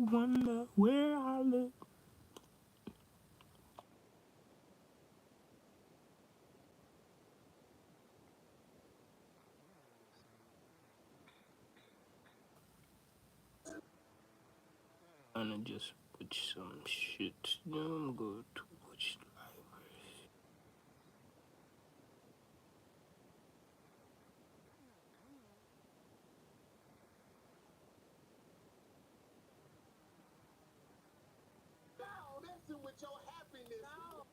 wonder where I live. And I just watch some shit. Now I'm going to watch library. Now, messing with your happiness. No.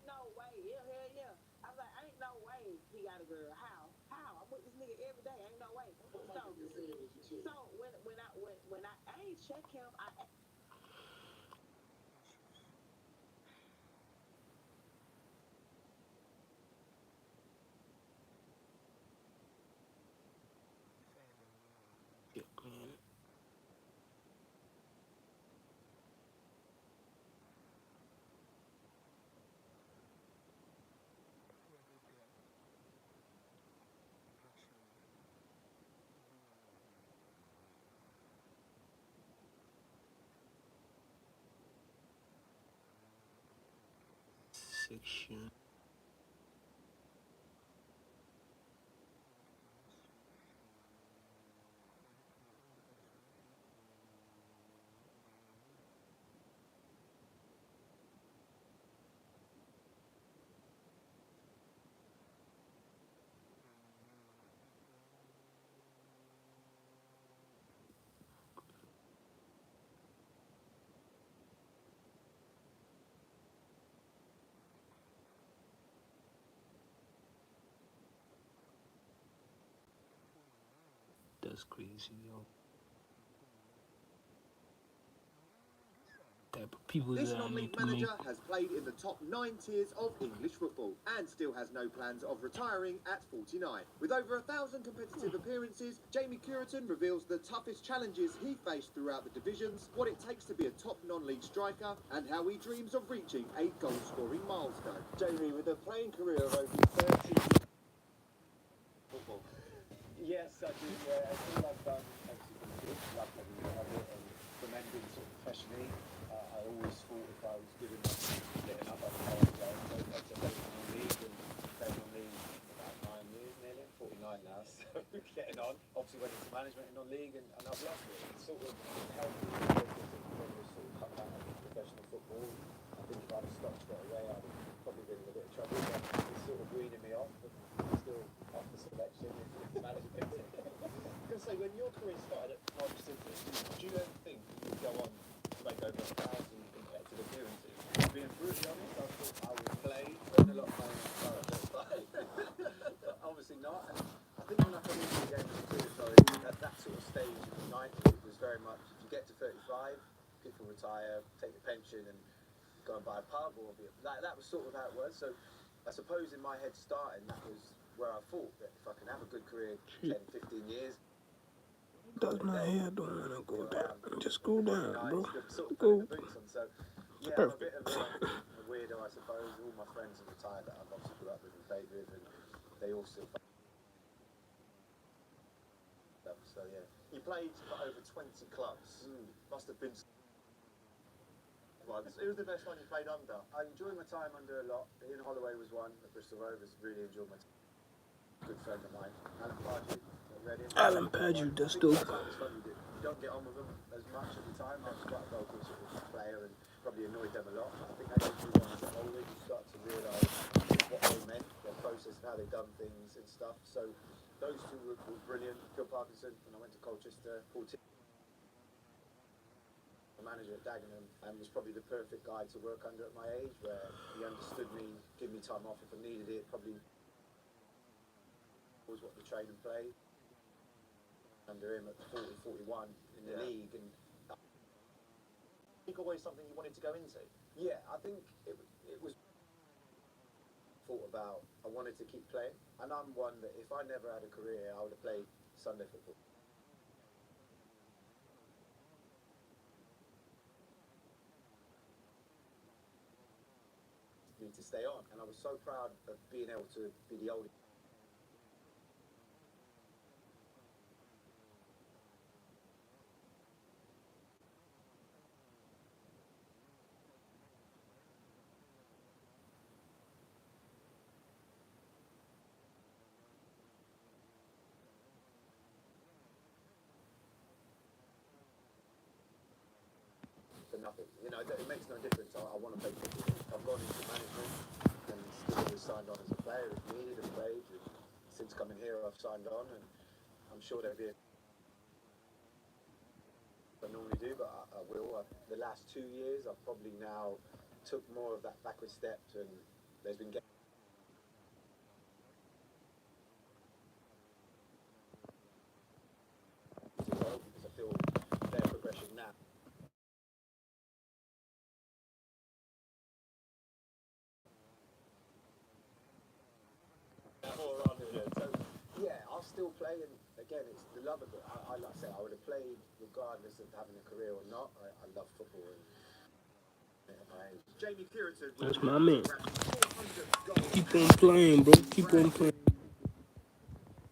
No way. Yeah, hell yeah. I was like, ain't no way he got a girl. How? How? I'm with this nigga every day. Ain't no way. So when I ain't check him, I Yeah, man. Section. That's crazy, yo. Type of people This that I need non-league to make. manager has played in the top 9 tiers of English football and still has no plans of retiring at 49. With over 1,000 competitive appearances, Jamie Curitan reveals the toughest challenges he faced throughout the divisions, what it takes to be a top non-league striker, and how he dreams of reaching a goal-scoring milestone. Jamie, with a playing career of over 30 football. Yes, I do. Yeah, I feel I've done obviously from kids, like every year of it, and from ending sort of professionally. I always thought if I was good enough to getting up, I'd play on my own. So I played in the league and played on league for about 9 years nearly. I'm 49 now, so getting on. Obviously went into management in non-league and I've loved it. It's sort of helped me to sort of cut back on professional football. I think if I'd have stopped straight away, I'd have probably been in a bit of trouble. But it's sort of weaning me off, but still off the selection if management. I was going to say, when your career started at Norwich City, do you ever think you would go on to make over 1,000 competitive appearances? Being brutally honest, I thought I would play, earn a lot of money, but obviously not. And I think when I came into the game as a career, sorry, at that sort of stage in the 90s, it was very much, if you get to 35, people retire, take the pension and go and buy a pub or be that was sort of how it was. So I suppose in my head starting, that was where I thought that if I can have a good career, 10, 15 years, Does my hair don't want to go down. Just go down, bro. sort of putting Go. the boots on. So yeah, I'm a bit Perfect. of a weirdo, I suppose. All my friends have retired that I've obviously grew up with and played with, and they all still play stuff. So yeah, he played for over 20 clubs. Must have been once. Who was the best one you played under? I enjoyed my time under a lot. Ian Holloway was one at Bristol Rovers. Really enjoyed my time. Good friend of mine, Alan Pardew at Reading. Alan Paju, I that's think dope. sometimes it's fun you don't get on with them as much at the time. I was quite a vocal sort of player and probably annoyed them a lot. I think as you get older, you start to realise what they meant, their process, how they done things and stuff. So those two were brilliant. Phil Parkinson, when I went to Colchester, Paul the manager at Dagenham, and was probably the perfect guy to work under at my age, where he understood me, give me time off if I needed it, probably was what the train and play under him at 40, 41 in the league. And I think always something you wanted to go into. Yeah, I think it was thought about. I wanted to keep playing, and I'm one that if I never had a career, I would have played Sunday football. me to stay on, and I was so proud of being able to be the oldest. For nothing, it makes no difference. I want to play football. I've gone into management and still always signed on as a player if needed and played. And since coming here, I've signed on, and I'm sure there'll be I normally do, but I will. The last 2 years, I've probably now took more of that backward step, and there's been games as well because I feel their progression now. So yeah, I'll still play, and again, it's the love of it. Like I say, I would have played regardless of having a career or not. I love football, and Jamie Puritan. That's my man. 400 goals. Keep on playing, bro. Keep on playing.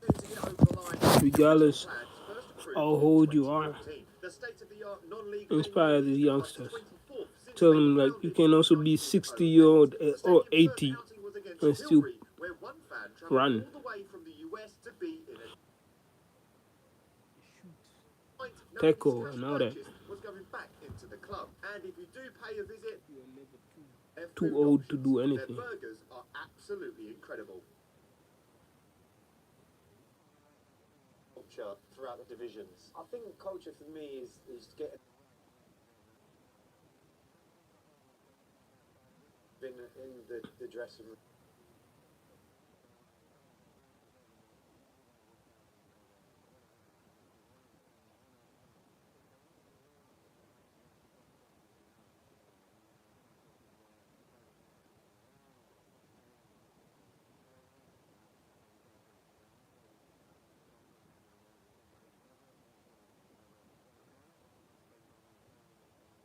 To get over the line. Regardless Plans first approved how in old you are, 2014. The state-of-the-art non-league inspire venue the is youngsters. 24th since Tell they them were like you founded can in also be 60-year-old 1908. The or stadium's 80 first outing was against and still Hillary, where one fan travelled run. all the way from the US to be in a Tackle and all that. was going back into the club. And if you do pay a visit, their Too food old to options, do their anything. burgers are absolutely incredible. Culture throughout the divisions. I think culture for me is getting in the dressing room.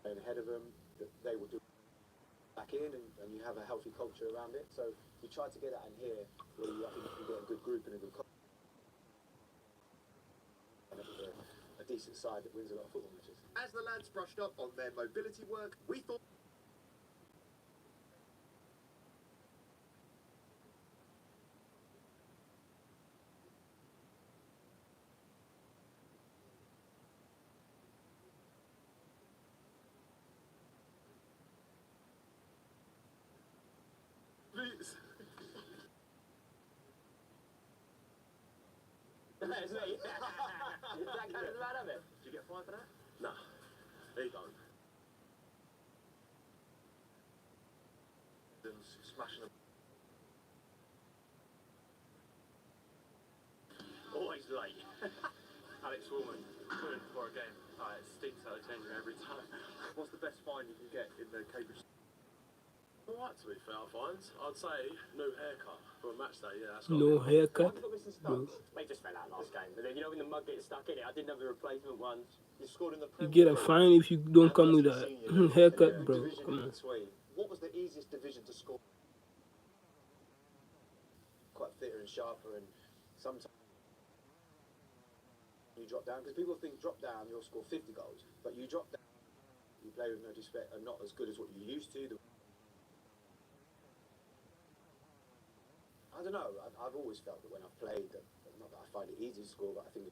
And ahead of them, that they will do back in, and you have a healthy culture around it. So we try to get that in here, where I think you can get a good group and a good culture, and a decent side that wins a lot of football matches. As the lads brushed up on their mobility work, we thought Boots. That's me. That kind of mad of it. Did you get fined for that? No. There you go. Smashing them. Always late. Alex Woolman, put in for a game. It stinks out of changing every time. What's the best fine you can get in the Cambridge? Alright, to be fair, I find. I'd say no haircut for a match day, yeah. That's No haircut, Bro. bro. They just fell out last game. But then, when the mug gets stuck in it, I didn't have a replacement one. You scored in the You Premier get a League. fine if you don't come with a haircut, The bro. division Come in on. between. What was the easiest division to score? Quite fitter and sharper, and sometimes you drop down, because people think drop down, you'll score 50 goals. But you drop down, you play with no disrespect, are not as good as what you used to. I don't know. I've always felt that when I've played, not that I find it easy to score, but I think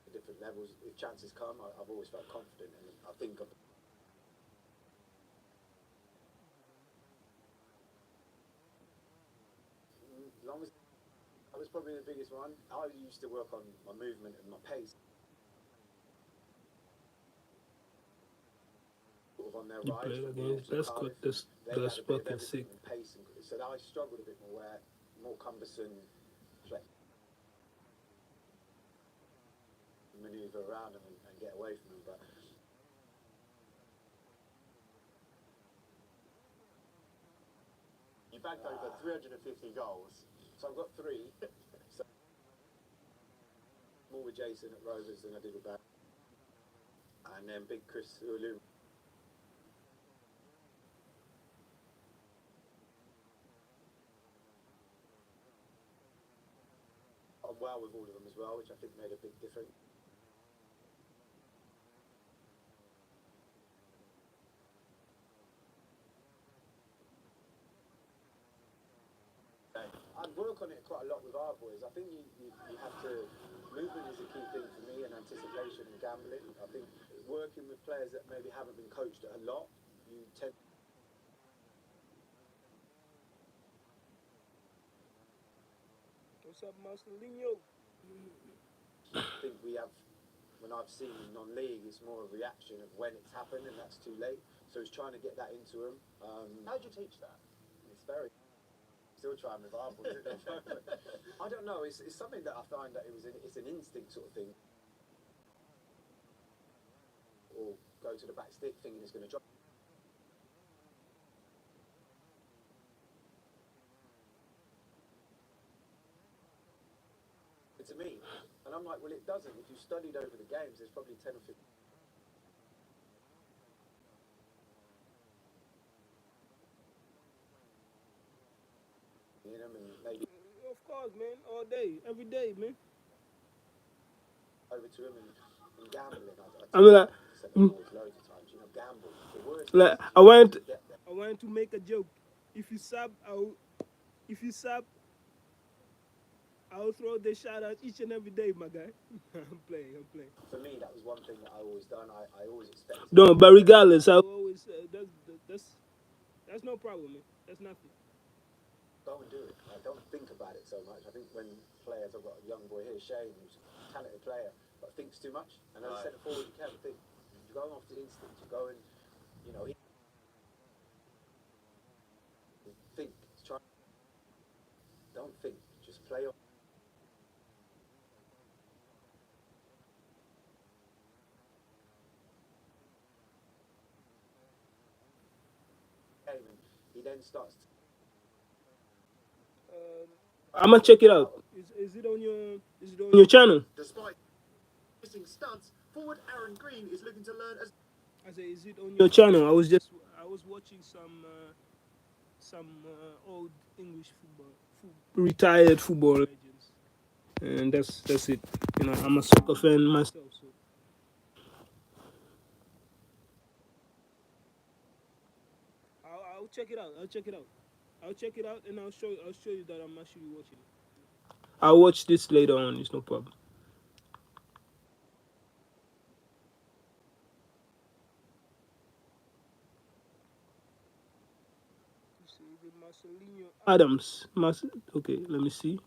at different levels, if chances come, I've always felt confident, and I think as long as that was probably the biggest one. I used to work on my movement and my pace. On their You rise played from against Wolves and Prescott. Cardiff, they That's had a bit of fucking everything sick. in pace, and so I struggled a bit more where more cumbersome manoeuvre around them and get away from them. But you bagged over 350 goals, so I've got 3. So more with Jason at Rovers than I did with Barry, and then Big Chris Ulu. well with all of them as well, which I think made a big difference. I work on it quite a lot with our boys. I think you have to. Movement is a key thing for me, and anticipation and gambling. I think working with players that maybe haven't been coached a lot, you tend. What's up, Marcelinho? I think we have, when I've seen in non-league, it's more a reaction of when it's happened, and that's too late. So it's trying to get that into them. How do you teach that? It's very. Still trying with our boys. I don't know. It's something that I find that it's an instinct sort of thing. Or go to the back stick thinking it's going to drop. To me, and I'm like, well, it doesn't. If you studied over the games, there's probably 10 or 15. You know, and maybe Of course, man. All day, every day, man. over to him and gambling. I mean, like, said the boys loads of times, you know, gamble. The worst like is I want, to get there. I want to make a joke. If you sub, if you sub, I'll throw the shout out each and every day, my guy. I'm playing. For me, that was one thing that I always done. I always expected. No, but regardless, I always that's no problem, man. That's nothing. Go and do it. I don't think about it so much. I think when players, I've got a young boy here, Shane, who's a talented player, but thinks too much. And as I said forward, you can't think. You go off the instinct. You go and, you know, think. Try. Don't think. Just play on. Game, and he then starts. I'm gonna check it out. Is it on your channel? Despite missing stunts, forward Aaron Green is looking to learn as. I say, is it on your channel? I was watching some old English retired football legends, and that's it. You know, I'm a soccer fan myself, so I'll check it out. I'll check it out, and I'll show you that I'm actually watching it. I'll watch this later on. It's no problem. Marcelinho Adams. Okay, let me see.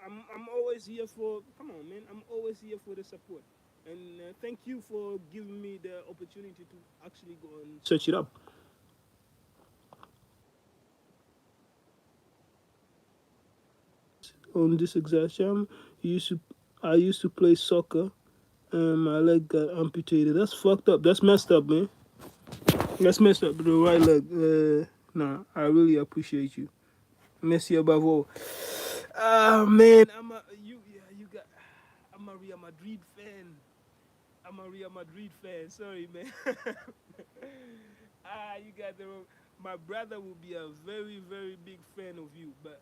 I'm always here for. Come on, man. I'm always here for the support, and thank you for giving me the opportunity to actually go and search it up. On this exact channel, I used to play soccer, and my leg got amputated. That's fucked up. That's messed up, man. That's messed up. The right leg. Nah, I really appreciate you. Messi above all. Ah, man, you got. I'm a Real Madrid fan. I'm a Real Madrid fan. Sorry, man. You got the wrong. My brother will be a very, very big fan of you, but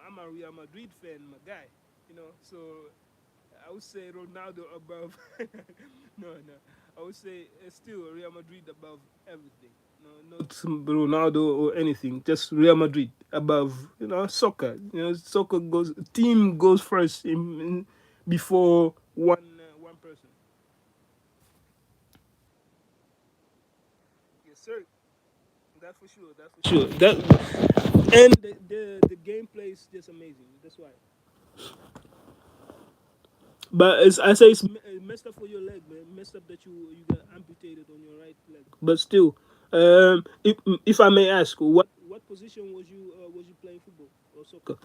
I'm a Real Madrid fan, my guy. So I would say Ronaldo above. No. I would say still Real Madrid above everything. No, not Ronaldo or anything. Just Real Madrid above. Soccer. Soccer team goes first before one person. Yes, sir. That's for sure. That's for sure. And the gameplay is just amazing. That's why. But I say it's messed up for your leg, man. Messed up that you got amputated on your right leg. But still, if I may ask, what position was you playing football or soccer?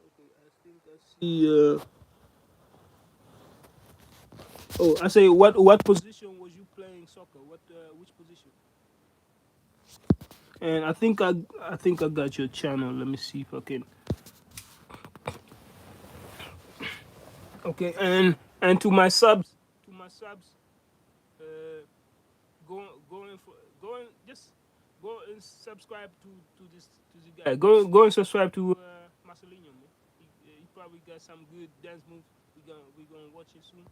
Okay, I think I see. Oh, I say, what position was you playing soccer? Which position? And I think I got your channel. Let me see if I can. Okay, and to my subs, uh, go in for go and just go and subscribe to this guy. Go and subscribe to Marcelinho, man. He probably got some good dance moves. We gonna watch it soon.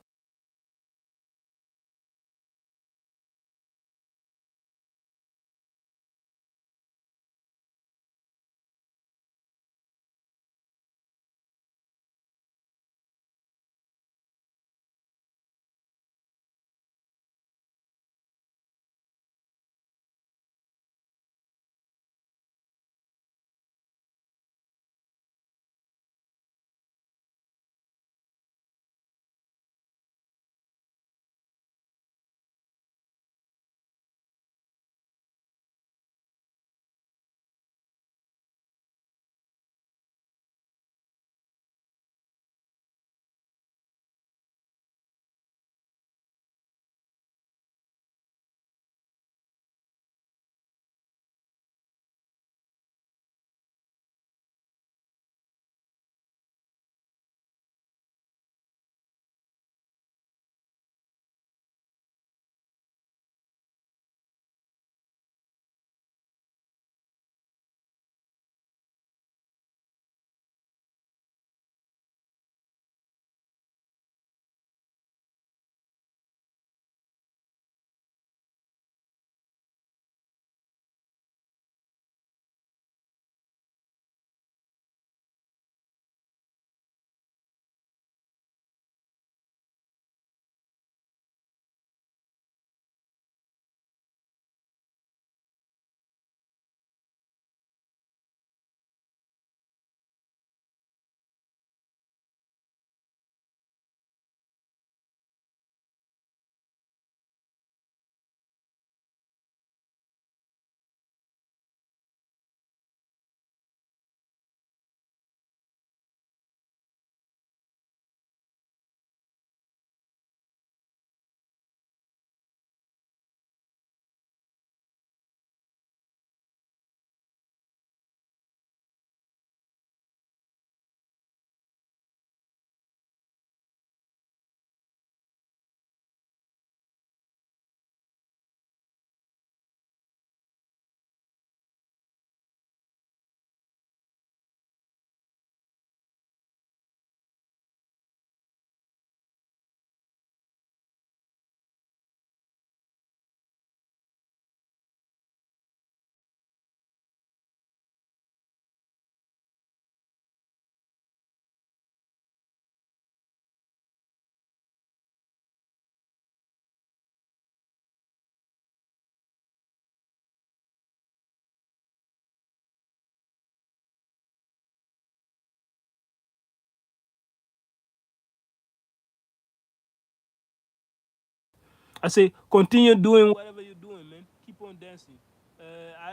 I say continue doing whatever you're doing, man. Keep on dancing.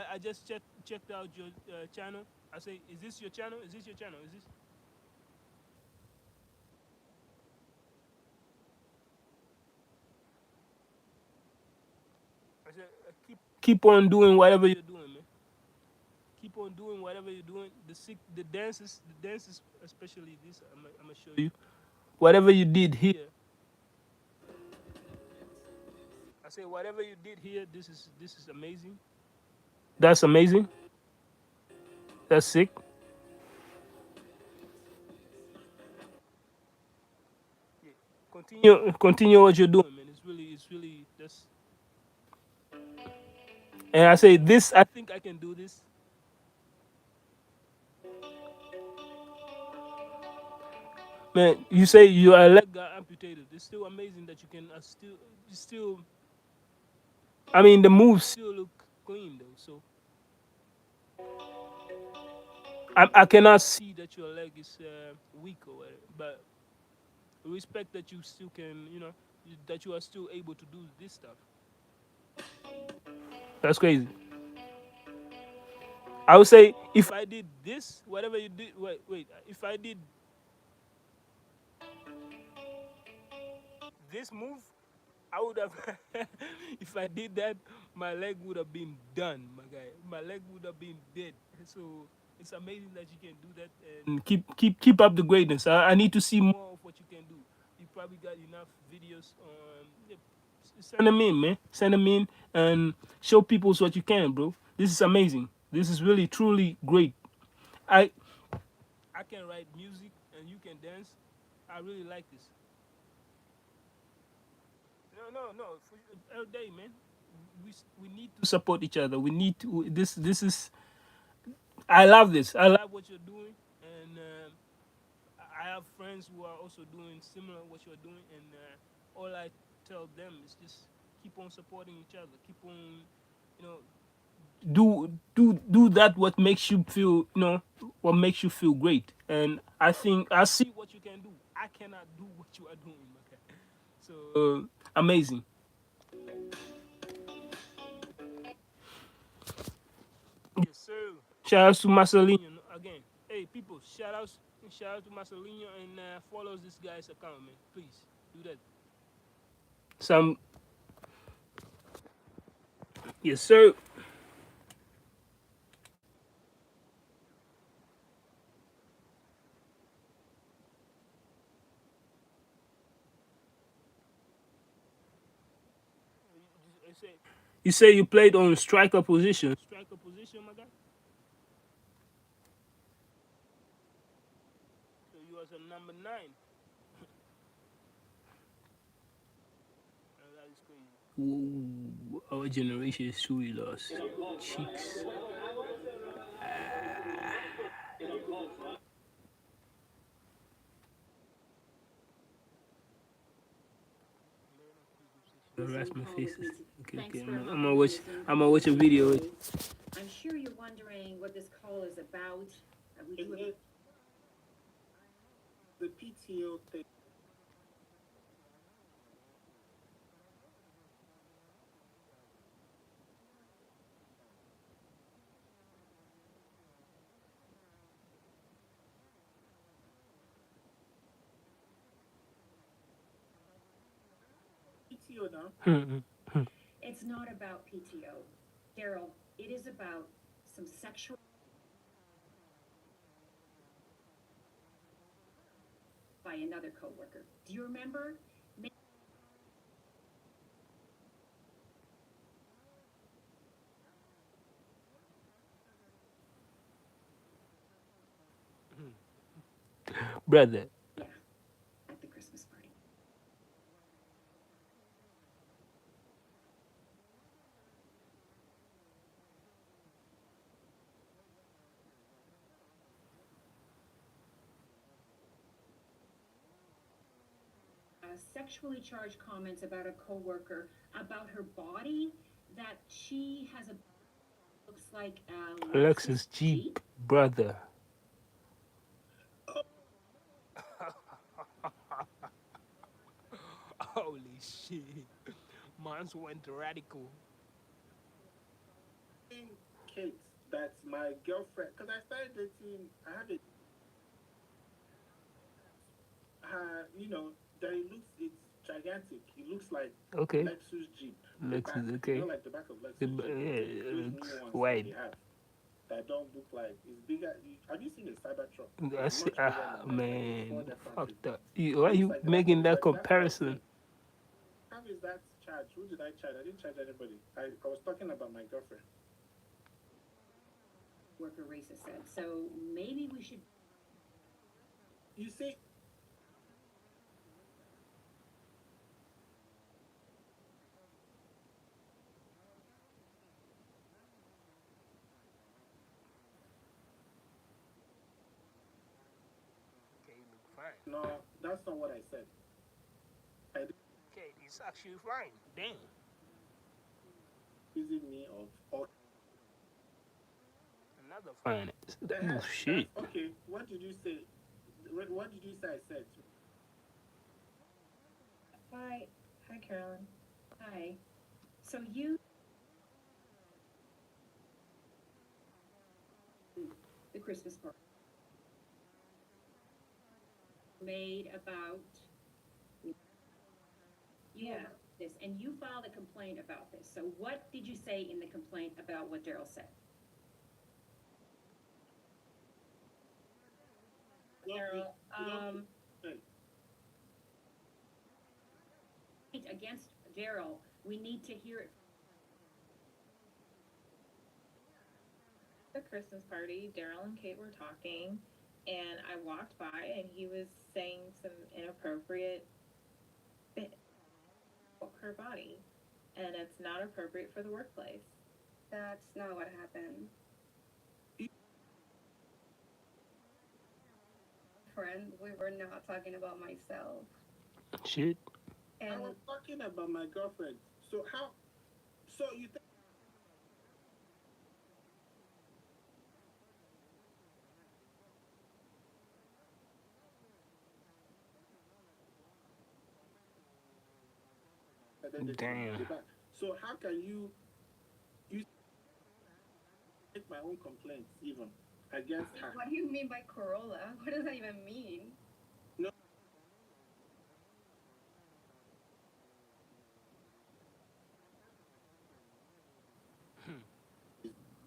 I just checked out your channel. I say, is this your channel? Is this your channel? Is this? I said, keep on doing whatever you're doing, man. Keep on doing whatever you're doing. The dances, especially this. I'm gonna show you. Whatever you did here, I say whatever you did here. This is amazing. That's amazing. That's sick. Yeah. Continue what you're doing, man. It's really that's. And I say this. I think I can do this. Man, you say your leg got amputated. It's still amazing that you can still. I mean, the moves still look clean though. So I cannot see that your leg is weak or whatever. But respect that you still can, that you are still able to do this stuff. That's crazy. I would say if I did this, whatever you did, wait, if I did this move, I would have. If I did that, my leg would have been done, my guy. My leg would have been dead. So It's amazing that you can do that and keep up the greatness. I need to see more of what you can do. You probably got enough videos on. Yeah, send them in, man. Send them in and show people what you can, bro. This is amazing. This is really truly great. I I can write music and you can dance. I really like this. No. Every day, man. We need to support each other. We need to. This is. I love this. I love what you're doing, and I have friends who are also doing similar what you're doing, and all I tell them is just keep on supporting each other. Keep on, you know, do that what makes you feel, what makes you feel great. And I think I see what you can do. I cannot do what you are doing, okay? So amazing. Yes, sir. Shout out to Marcelinho again. Hey, people, shout out to Marcelinho and follows this guy's account, man. Please do that. Some, yes, sir. You say you played on striker position. Striker position, my guy. So you was a number nine. That is crazy. Ooh, our generation is truly lost. Cheeks. Harass my faces. Okay. I'm gonna watch. I'm gonna watch a video. I'm sure you're wondering what this call is about. We do have The PTO thing. PTO now. It's not about PTO. Daryl, it is about some sexual by another coworker. Do you remember? Brother. Yeah, at the Christmas party. Sexually charged comments about a coworker about her body that she has a looks like a Alexis Lexus Jeep, Jeep. brother. Holy shit. Mans went radical. Kate, that's my girlfriend. Because I started dating, I had a, you know, that it looks, it's gigantic. It looks like Okay. Lexus Jeep. The back, Lexus, you okay. know, like the back of The, Lexus Jeep. yeah, Those it new looks ones that wide. they have that don't look like, it's bigger. Have you seen a Cybertruck? It's That's much bigger than that. Like a man. Ford Fuck F-150. that. It Why are looks you like the back of making it. that Like, that's what I was comparison? saying. How is that charged? Who did I charge? I didn't charge anybody. I was talking about my girlfriend. Worker racist said. So maybe we should. You see, Okay, you look fine. no, that's not what I said. I didn't Okay, it's actually fine. Damn. accusing me of all. Another fine. Oh That's shit. okay. What did you say? What did you say I said? Hi. Hi, Carolyn. Hi. So you the Christmas party made about yeah this, and you filed a complaint about this. So what did you say in the complaint about what Daryl said? Daryl. Hey, Against Daryl, we need to hear it. The Christmas party, Daryl and Kate were talking, and I walked by, and he was saying some inappropriate things about her body, and it's not appropriate for the workplace. That's not what happened. Friend, we were not talking about myself. Shit. I And was talking about my girlfriend. So how? So you think that Damn. So how can you make my own complaints even against her? what do you mean by Corolla? What does that even mean? No.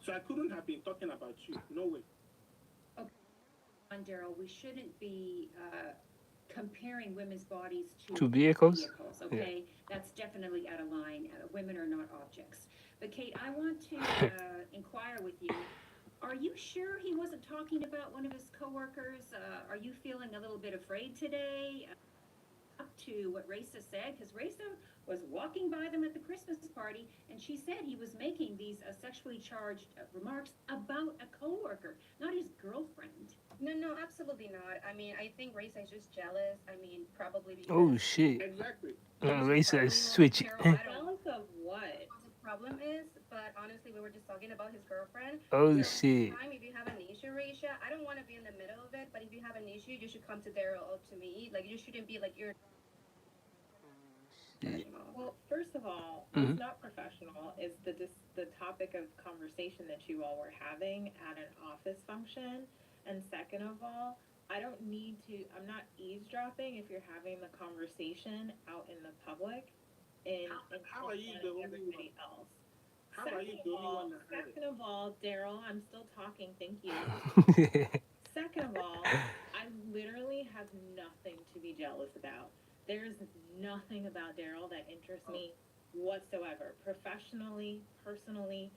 So I couldn't have been talking about you. No way. On Daryl, we shouldn't be comparing women's bodies To vehicles? vehicles, okay? That's definitely out of line. Women are not objects. But Kate, I want to inquire with you. Are you sure he wasn't talking about one of his coworkers? Are you feeling a little bit afraid today? Up to what Raisa said, because Raisa was walking by them at the Christmas party, and she said he was making these sexually charged remarks about a coworker, not his girlfriend. No, absolutely not. I mean, I think Raisa is just jealous. I mean, probably because Oh shit. Exactly. Racer probably is won't switching. Carol, I don't know Jealous of what? what the problem is, but honestly, we were just talking about his girlfriend. Oh So shit. time, if you have an issue, Raisha, I don't want to be in the middle of it, but if you have an issue, you should come to Daryl or to me. Like, you shouldn't be like, you're Shit. professional. Well, first of all, Mhm. what's not professional is the topic of conversation that you all were having at an office function. And second of all, I don't need to. I'm not eavesdropping if you're having the conversation out in the public, in How are you front the of only one? everybody else. How are you the only one that heard it? Second of all, Daryl, I'm still talking. Thank you. Second of all, I literally have nothing to be jealous about. There's nothing about Daryl that interests me whatsoever, professionally, personally,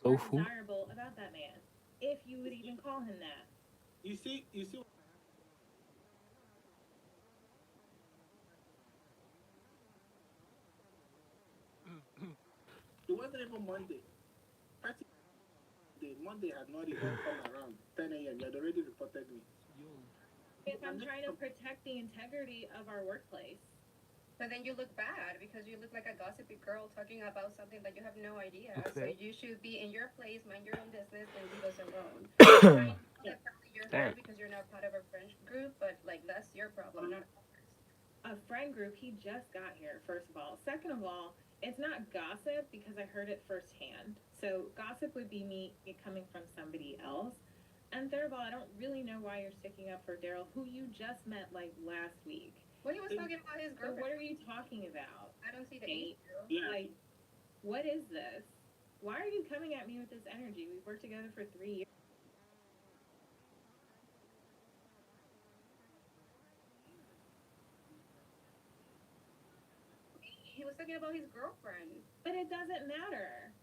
or Awful. desirable about that man, if you would even call him that. You see, it wasn't even Monday. Party day. Monday had not even come around. 10 a.m. You had already reported me. If I'm trying to protect the integrity of our workplace. But then you look bad because you look like a gossipy girl talking about something that you have no idea. So Okay. you should be in your place, mind your own business, and leave us alone. I know that probably you're Damn. hurt because you're not part of a friend group, but like that's your problem, not ours. A friend group, he just got here, first of all. Second of all, it's not gossip because I heard it firsthand. So gossip would be me coming from somebody else. And third of all, I don't really know why you're sticking up for Daryl, who you just met like last week. Well, he was talking about his So what girlfriend. are you talking about? I don't see the Kate? issue. Yeah. Like, what is this? Why are you coming at me with this energy? We've worked together for 3 years. He was talking about his girlfriend. But it doesn't matter.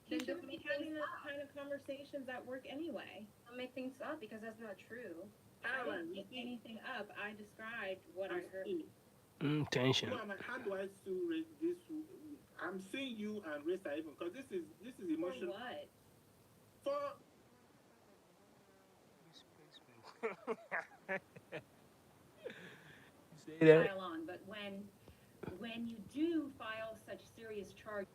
He Then shouldn't don't be make having things those up. kind of conversations at work anyway. Don't make things up because that's not true. I Caroline, didn't you make see, anything up. I described what I I'm heard. seeing Tension. you. How do I sue this? I'm seeing you and Risa even because this is For emotional. what? For Say that. Pile on, but when you do file such serious charges,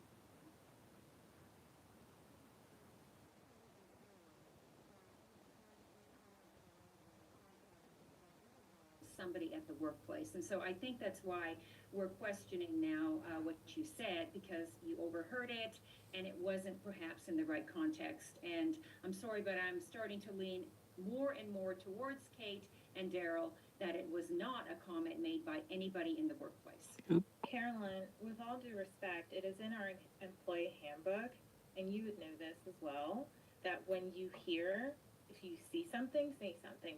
somebody at the workplace. And so I think that's why we're questioning now what you said, because you overheard it and it wasn't perhaps in the right context. And I'm sorry, but I'm starting to lean more and more towards Kate and Daryl that it was not a comment made by anybody in the workplace. Carolyn, with all due respect, it is in our employee handbook, and you would know this as well, that when you hear, if you see something, say something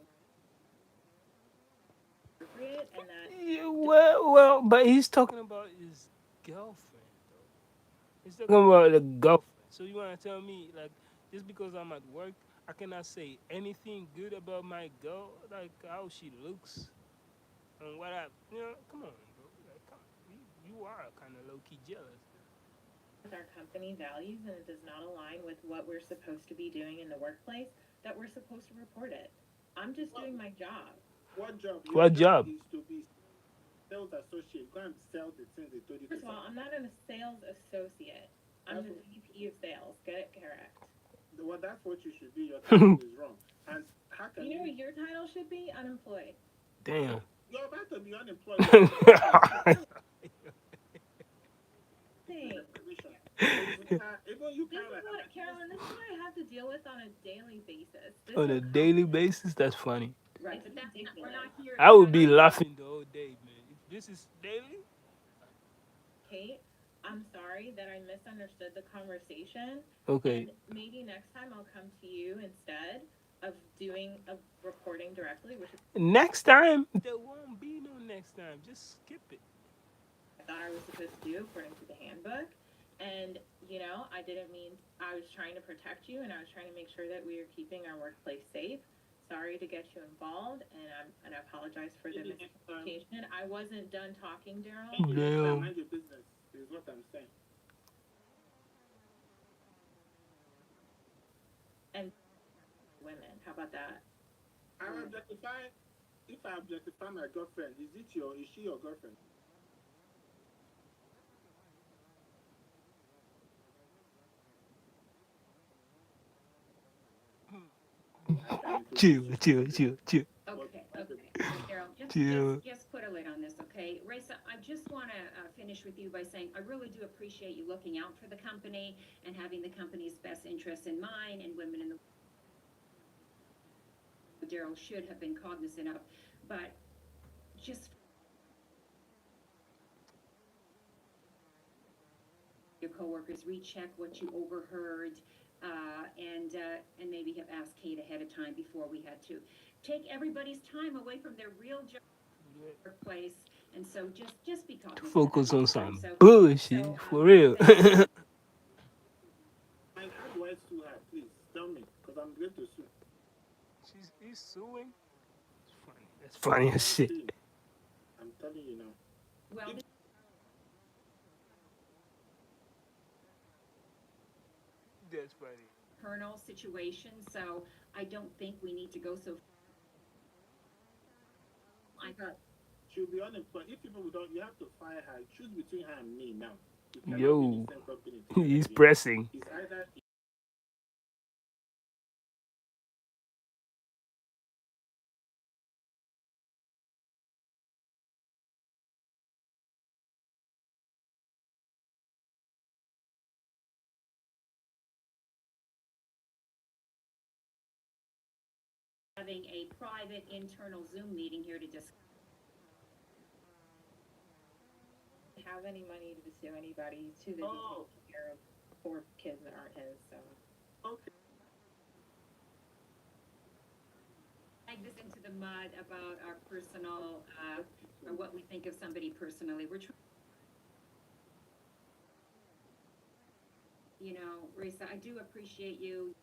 appropriate, and that Yeah, well, but he's talking about his girlfriend, though. He's talking about the girlfriend. So you want to tell me, like, just because I'm at work, I cannot say anything good about my girl, like how she looks and what I, come on, bro. Like, come on. You are kind of low key jealous. with our company values and it does not align with what we're supposed to be doing in the workplace, that we're supposed to report it. I'm just What doing my job. what job? Your What job job? is to be sales associate. Go and sell the things they told you to First of sell. all, I'm not a sales associate. I'm That's the VP of sales. Get it correct. well, that's what you should be. Your title is wrong. And how can You know you? what your title should be? Unemployed. Damn. You're about to be unemployed. What Thanks. position? Even you This kind is of what, like Carolyn, this is what I have to deal with on a daily basis. This On is a how daily basis, that's funny. Right, it's but that's not, we're ridiculous. not here. I We're would not be here. laughing the whole day, man. If this is daily, Kate, I'm sorry that I misunderstood the conversation. okay. And maybe next time I'll come to you instead of doing a reporting directly, which is Next time, there won't be no next time. Just skip it. what I thought I was supposed to do according to the handbook. And, I didn't mean, I was trying to protect you and I was trying to make sure that we are keeping our workplace safe. Sorry to get you involved, and I apologize for the maybe next time. miscommunication. I wasn't done talking, Daryl. Maybe next time, Damn. mind your business. Is what I'm saying. And women, how about that? I objectify. If I objectify my girlfriend, is she your girlfriend? That's an Chill, implication. chill, chill, chill, But Okay, mind your okay. business. So, Daryl, chill. just put a lid on this, okay? Raisa, I just want to finish with you by saying I really do appreciate you looking out for the company and having the company's best interests in mind, and women in the Daryl should have been cognizant of. But just your coworkers, recheck what you overheard, and maybe have asked Kate ahead of time before we had to take everybody's time away from their real job workplace. And so just be To cognizant of that focus on next time. some So bullshit, for real. thank you. Like, how do I sue her? Please tell me, because I'm going to sue. He's suing. It's funny. That's funny as I'm shit. suing. I'm telling you now. Well, If That's funny. internal situation, so I don't think we need to go so. I she'll be unemployed. If people don't, you have to fire her. Choose between her and me now. We cannot be in Yo, the same company together he's again. pressing. It's either having a private internal Zoom meeting here to discuss. Have any money to sue anybody. He's too busy oh taking care of four kids that aren't his. So okay. Drag this into the mud about our personal, or what we think of somebody personally. We're trying, Risa, I do appreciate you.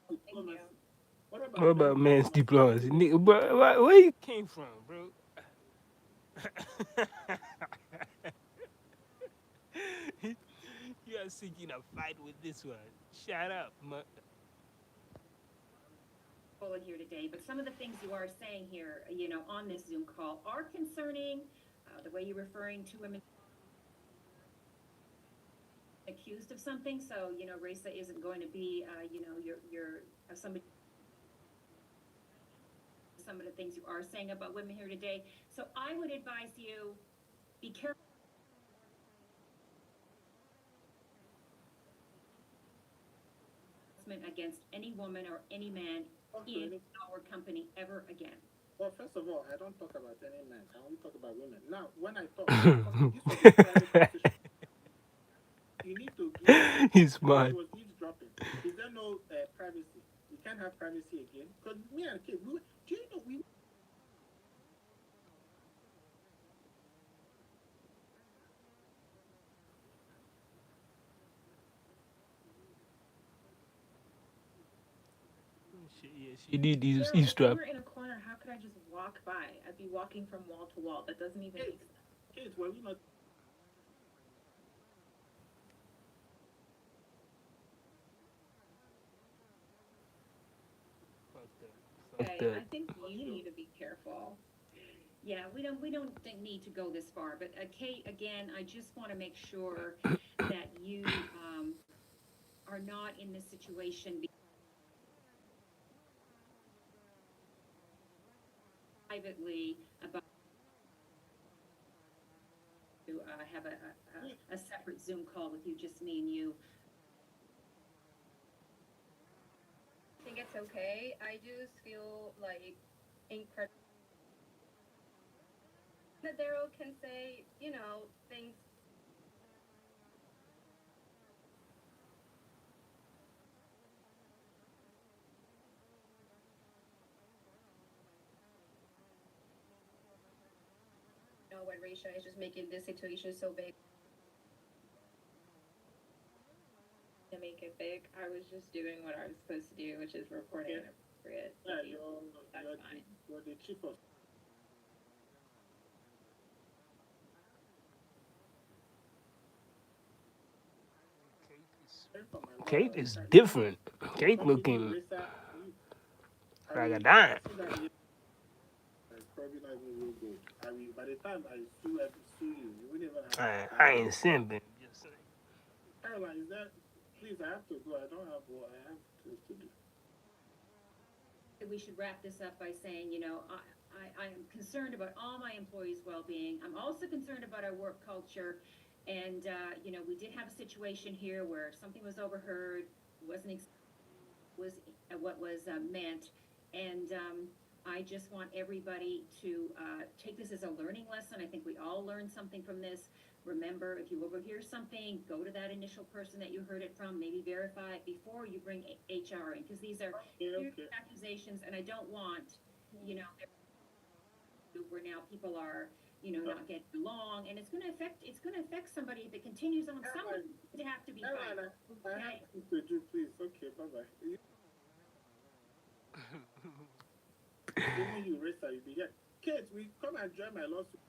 thank you. Diplomacy. What What about about men's man's diplomacy? diplomacy? Nigga, bro, where you came from, bro? You are seeking a fight with this one. Shut up, man. Here today, but some of the things you are saying here, on this Zoom call are concerning. The way you're referring to women accused of something, so Risa isn't going to be, your somebody. Some of the things you are saying about women here today. So I would advise you be careful. harassment against any woman or any man in our company ever again. Well, first of all, I don't talk about any men. I only talk about women. Now, when I talk, this was a private conversation. You need to give. He's Because smart. it was eavesdropping. Is there no privacy? You can't have privacy again. Because me and Kate, do you know we? She did Daryl, if we eavesdrop. were in a corner, how could I just walk by? I'd be walking from wall to wall. That doesn't even make sense. Kate, were we not? Okay, I think you need to be careful. Yeah, we don't need to go this far, but Kate, again, I just want to make sure that you are not in this situation privately about to have a separate Zoom call with you, just me and you. I think it's okay. I just feel like incredible that Daryl can say, things when Risha is just making this situation so big. To make it big, I was just doing what I was supposed to do, which is reporting inappropriate. Yeah, That's fine. you're the chief of. Kate is different. Kate looking like a dime. Probably not even real good. I mean, by the time I sue you, you wouldn't even have. I ain't simping. Just saying. Caroline, is that? Please, I have to go. I don't have what I have to do. We should wrap this up by saying, I am concerned about all my employees' well-being. I'm also concerned about our work culture. And, we did have a situation here where something was overheard, wasn't was what was meant. And I just want everybody to take this as a learning lesson. I think we all learned something from this. Remember, if you overhear something, go to that initial person that you heard it from, maybe verify it before you bring HR in, because these are huge accusations, and I don't want, where now people are, not getting along, and it's going to affect somebody if it continues on. Someone to have to be fired. I have to do, please. Okay, bye bye. Even you, Risa, you be here. Kate, we come and join my lawsuit.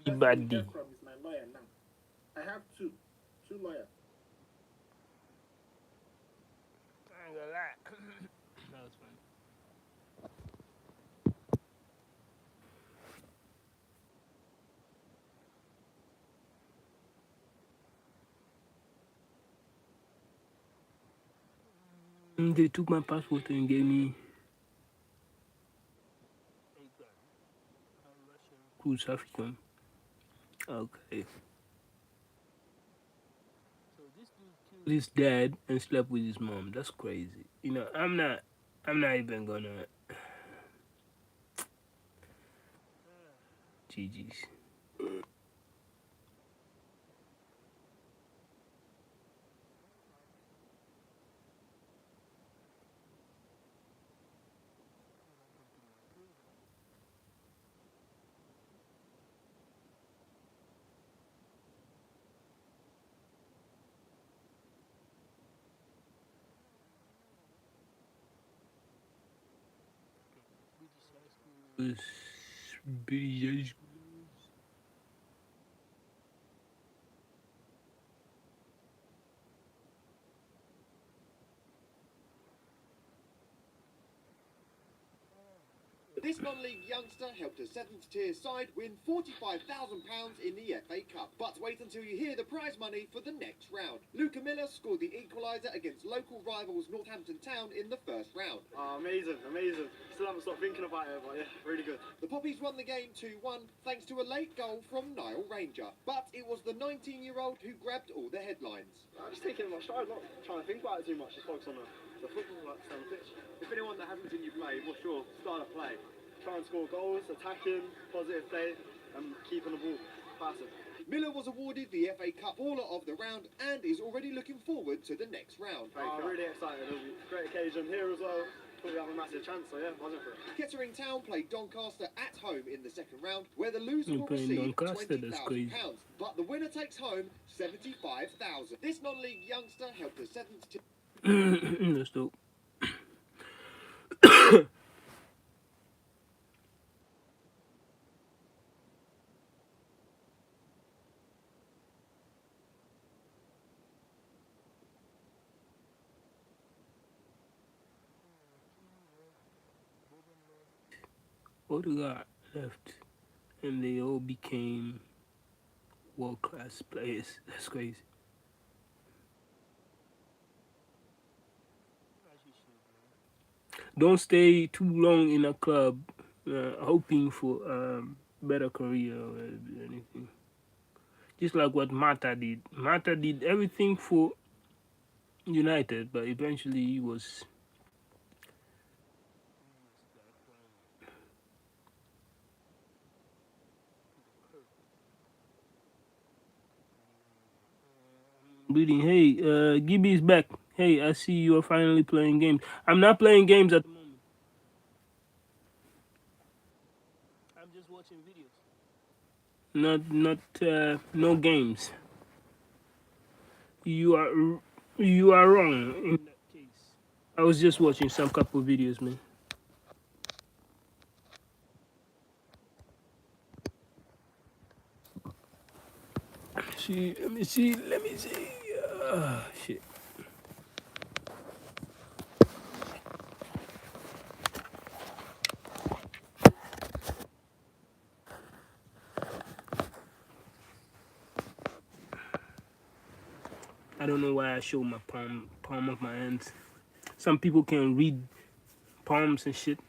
Everybody. From is my lawyer now. I have two lawyers. I ain't gonna lie. That was funny. They took my passport and gave me South African. Okay. So this dude killed his dad and slept with his mom. That's crazy. I'm not even gonna. GG's. British. This This non-league youngster helped a 7th-tier side win £45,000 in the FA Cup. But wait until you hear the prize money for the next round. Luca Miller scored the equaliser against local rivals Northampton Town in the first round. Oh, amazing, amazing. Still haven't stopped thinking about it, but yeah, really good. The Poppies won the game 2-1 thanks to a late goal from Niall Ranger. But it was the 19-year-old who grabbed all the headlines. I'm just taking it in my stride, not trying to think about it too much, just focus on the football, like, stand on the pitch. If anyone that hasn't seen you play, what's your style of play? Try and score goals, attacking, positive play, and keeping the ball passive. Miller was awarded the FA Cup Baller of the Round and is already looking forward to the next round. I'm really excited. It was a great occasion here as well. Thought we have a massive chance, so yeah, buzzing for it. Kettering Town played Doncaster at home in the second round, where the loser You're will playing receive Doncaster, that's crazy. £20,000. But the winner takes home £75,000. This non-league youngster helped a 7th-tier... That's dope. Odegaard left, and they all became world-class players. That's crazy. Don't stay too long in a club hoping for better career or anything. Just like what Mata did. Mata did everything for United, but eventually he was... Bleeding. Hey, Gibby's back. Hey, I see you are finally playing games. I'm not playing games at the moment. I'm just watching videos. No games. You are wrong in that case. I was just watching some couple videos, man. Let me see. Shit. I don't know why I show my palm of my hands. Some people can read palms and shit.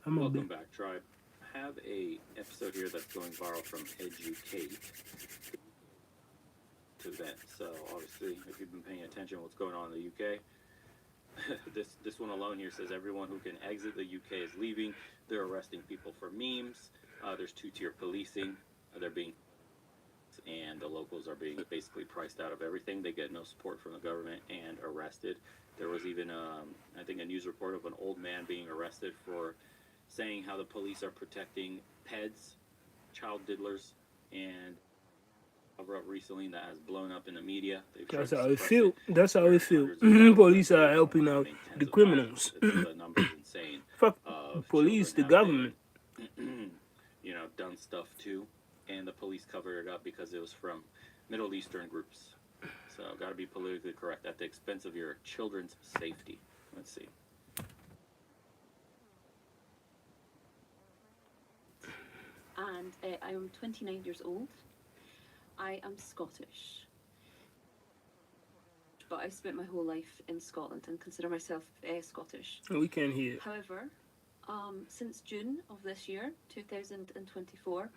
Welcome back, tribe. I have a episode here that's going viral from Educate to that. So obviously, if you've been paying attention, what's going on in the UK? this one alone here says everyone who can exit the UK is leaving. They're arresting people for memes. There's two-tier policing. They're being and the locals are being basically priced out of everything. They get no support from the government and arrested. There was even, I think, a news report of an old man being arrested for saying how the police are protecting peds, child diddlers, and cover up recently that has blown up in the media. That's how it feel. That's how it feel. Police are helping out the criminals. The number's insane. Fuck police, the government. You know, done stuff too, and the police covered it up because it was from Middle Eastern groups. So, got to be politically correct at the expense of your children's safety. Let's see. And I am 29 years old. I am Scottish. But I've spent my whole life in Scotland and consider myself Scottish. We can hear. However, since June of this year, 2024,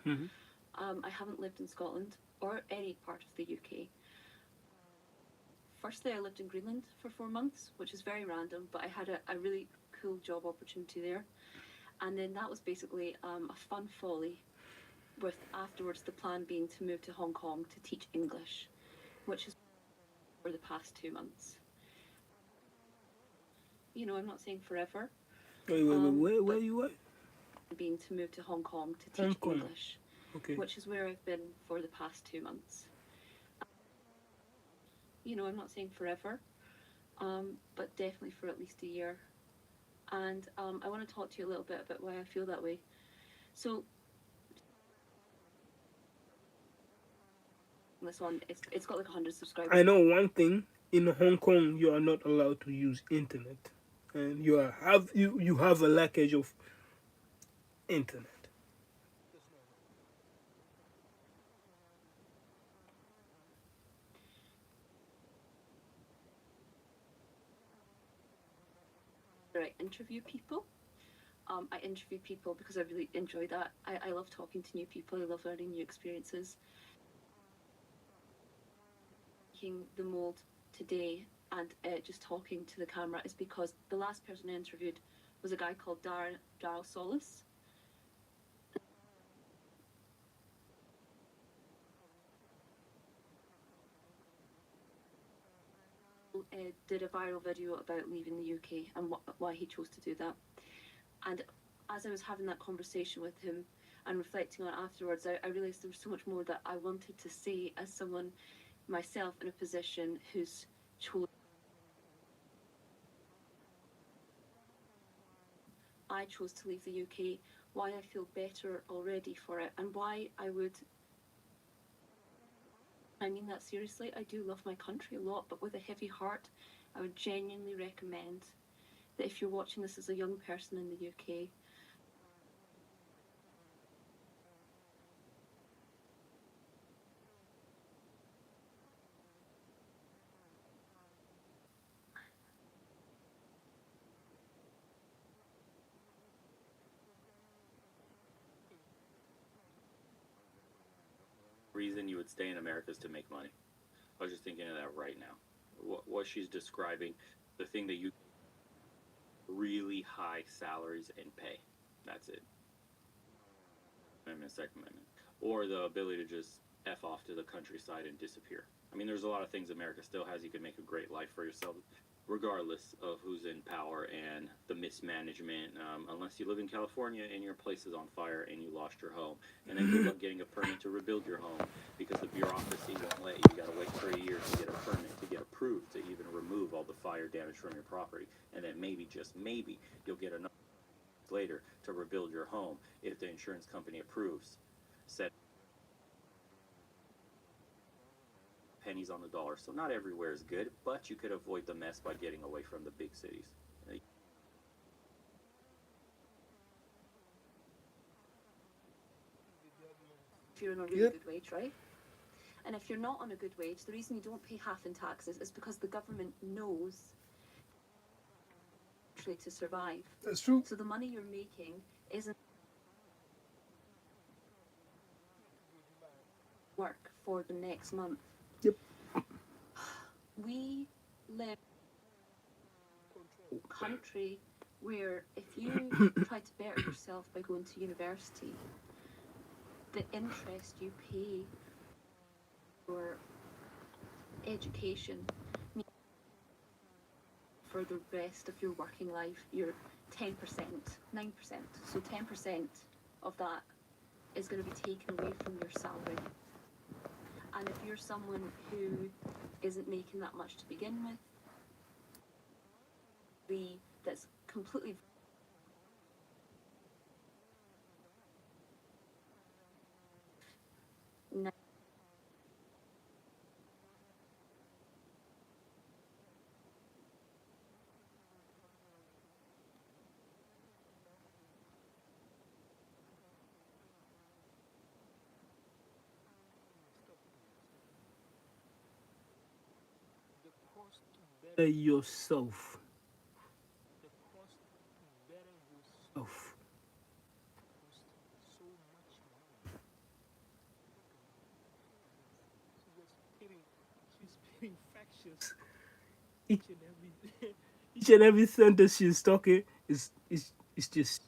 I haven't lived in Scotland or any part of the UK. Firstly, I lived in Greenland for 4 months, which is very random, but I had a really cool job opportunity there. And then that was basically a fun folly, with afterwards the plan being to move to Hong Kong to teach English, which is for the past 2 months. You know, I'm not saying forever. Where you at? Being to move to Hong Kong to Hong teach Kong. English, Okay. which is where I've been for the past 2 months. You know, I'm not saying forever, but definitely for at least a year. And I want to talk to you a little bit about why I feel that way. So this one, it's got like 100 subscribers. I know one thing. In Hong Kong, you are not allowed to use internet, and you have a lackage of internet. I interview people. I interview people because I really enjoy that. I love talking to new people. I love learning new experiences. Making the mold today and just talking to the camera is because the last person I interviewed was a guy called Daryl Solis. Did a viral video about leaving the UK and why he chose to do that. And as I was having that conversation with him and reflecting on it afterwards, I realised there was so much more that I wanted to say as someone myself in a position who's chosen. I chose to leave the UK, why I feel better already for it, and why I would. I mean that seriously. I do love my country a lot, but with a heavy heart, I would genuinely recommend that if you're watching this as a young person in the UK, Reason you would stay in America is to make money. I was just thinking of that right now. What she's describing, the thing that you really high salaries and pay. That's it. Amendment, Second Amendment, or the ability to just f off to the countryside and disappear. I mean, there's a lot of things America still has. You can make a great life for yourself, regardless of who's in power and the mismanagement. Unless you live in California and your place is on fire and you lost your home, and then good luck getting a permit to rebuild your home because the bureaucracy won't let you. You got to wait for a year to get a permit to get approved to even remove all the fire damage from your property, and then maybe, just maybe, you'll get another later to rebuild your home if the insurance company approves. Said pennies on the dollar. So not everywhere is good, but you could avoid the mess by getting away from the big cities. if you're on a really good wage, right? And if you're not on a good wage, the reason you don't pay half in taxes is because the government knows to survive. That's true. So the money you're making isn't work for the next month. Yep. We live in a country where if you try to better yourself by going to university, the interest you pay for education for the rest of your working life, you're 10%, 9%. So 10% of that is going to be taken away from your salary. And if you're someone who isn't making that much to begin with, that's completely Better yourself. Yourself. precious. Each and every each and every sentence she's talking is just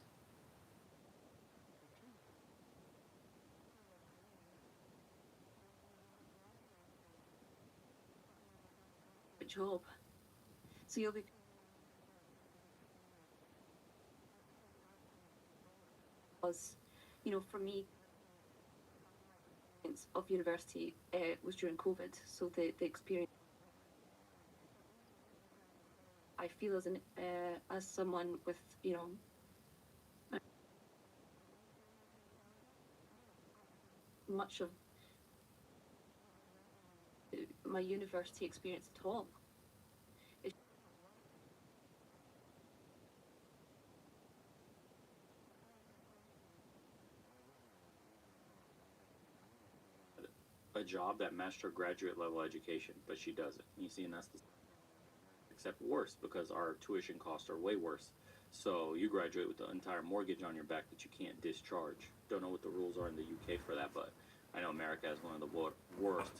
job. So you'll be was, for me, of university was during COVID. So the experience I feel as someone with much of my university experience at all. A job that matched her graduate level education, but she doesn't. You see, and that's except worse because our tuition costs are way worse. So you graduate with the entire mortgage on your back that you can't discharge. Don't know what the rules are in the UK for that, but I know America has one of the worst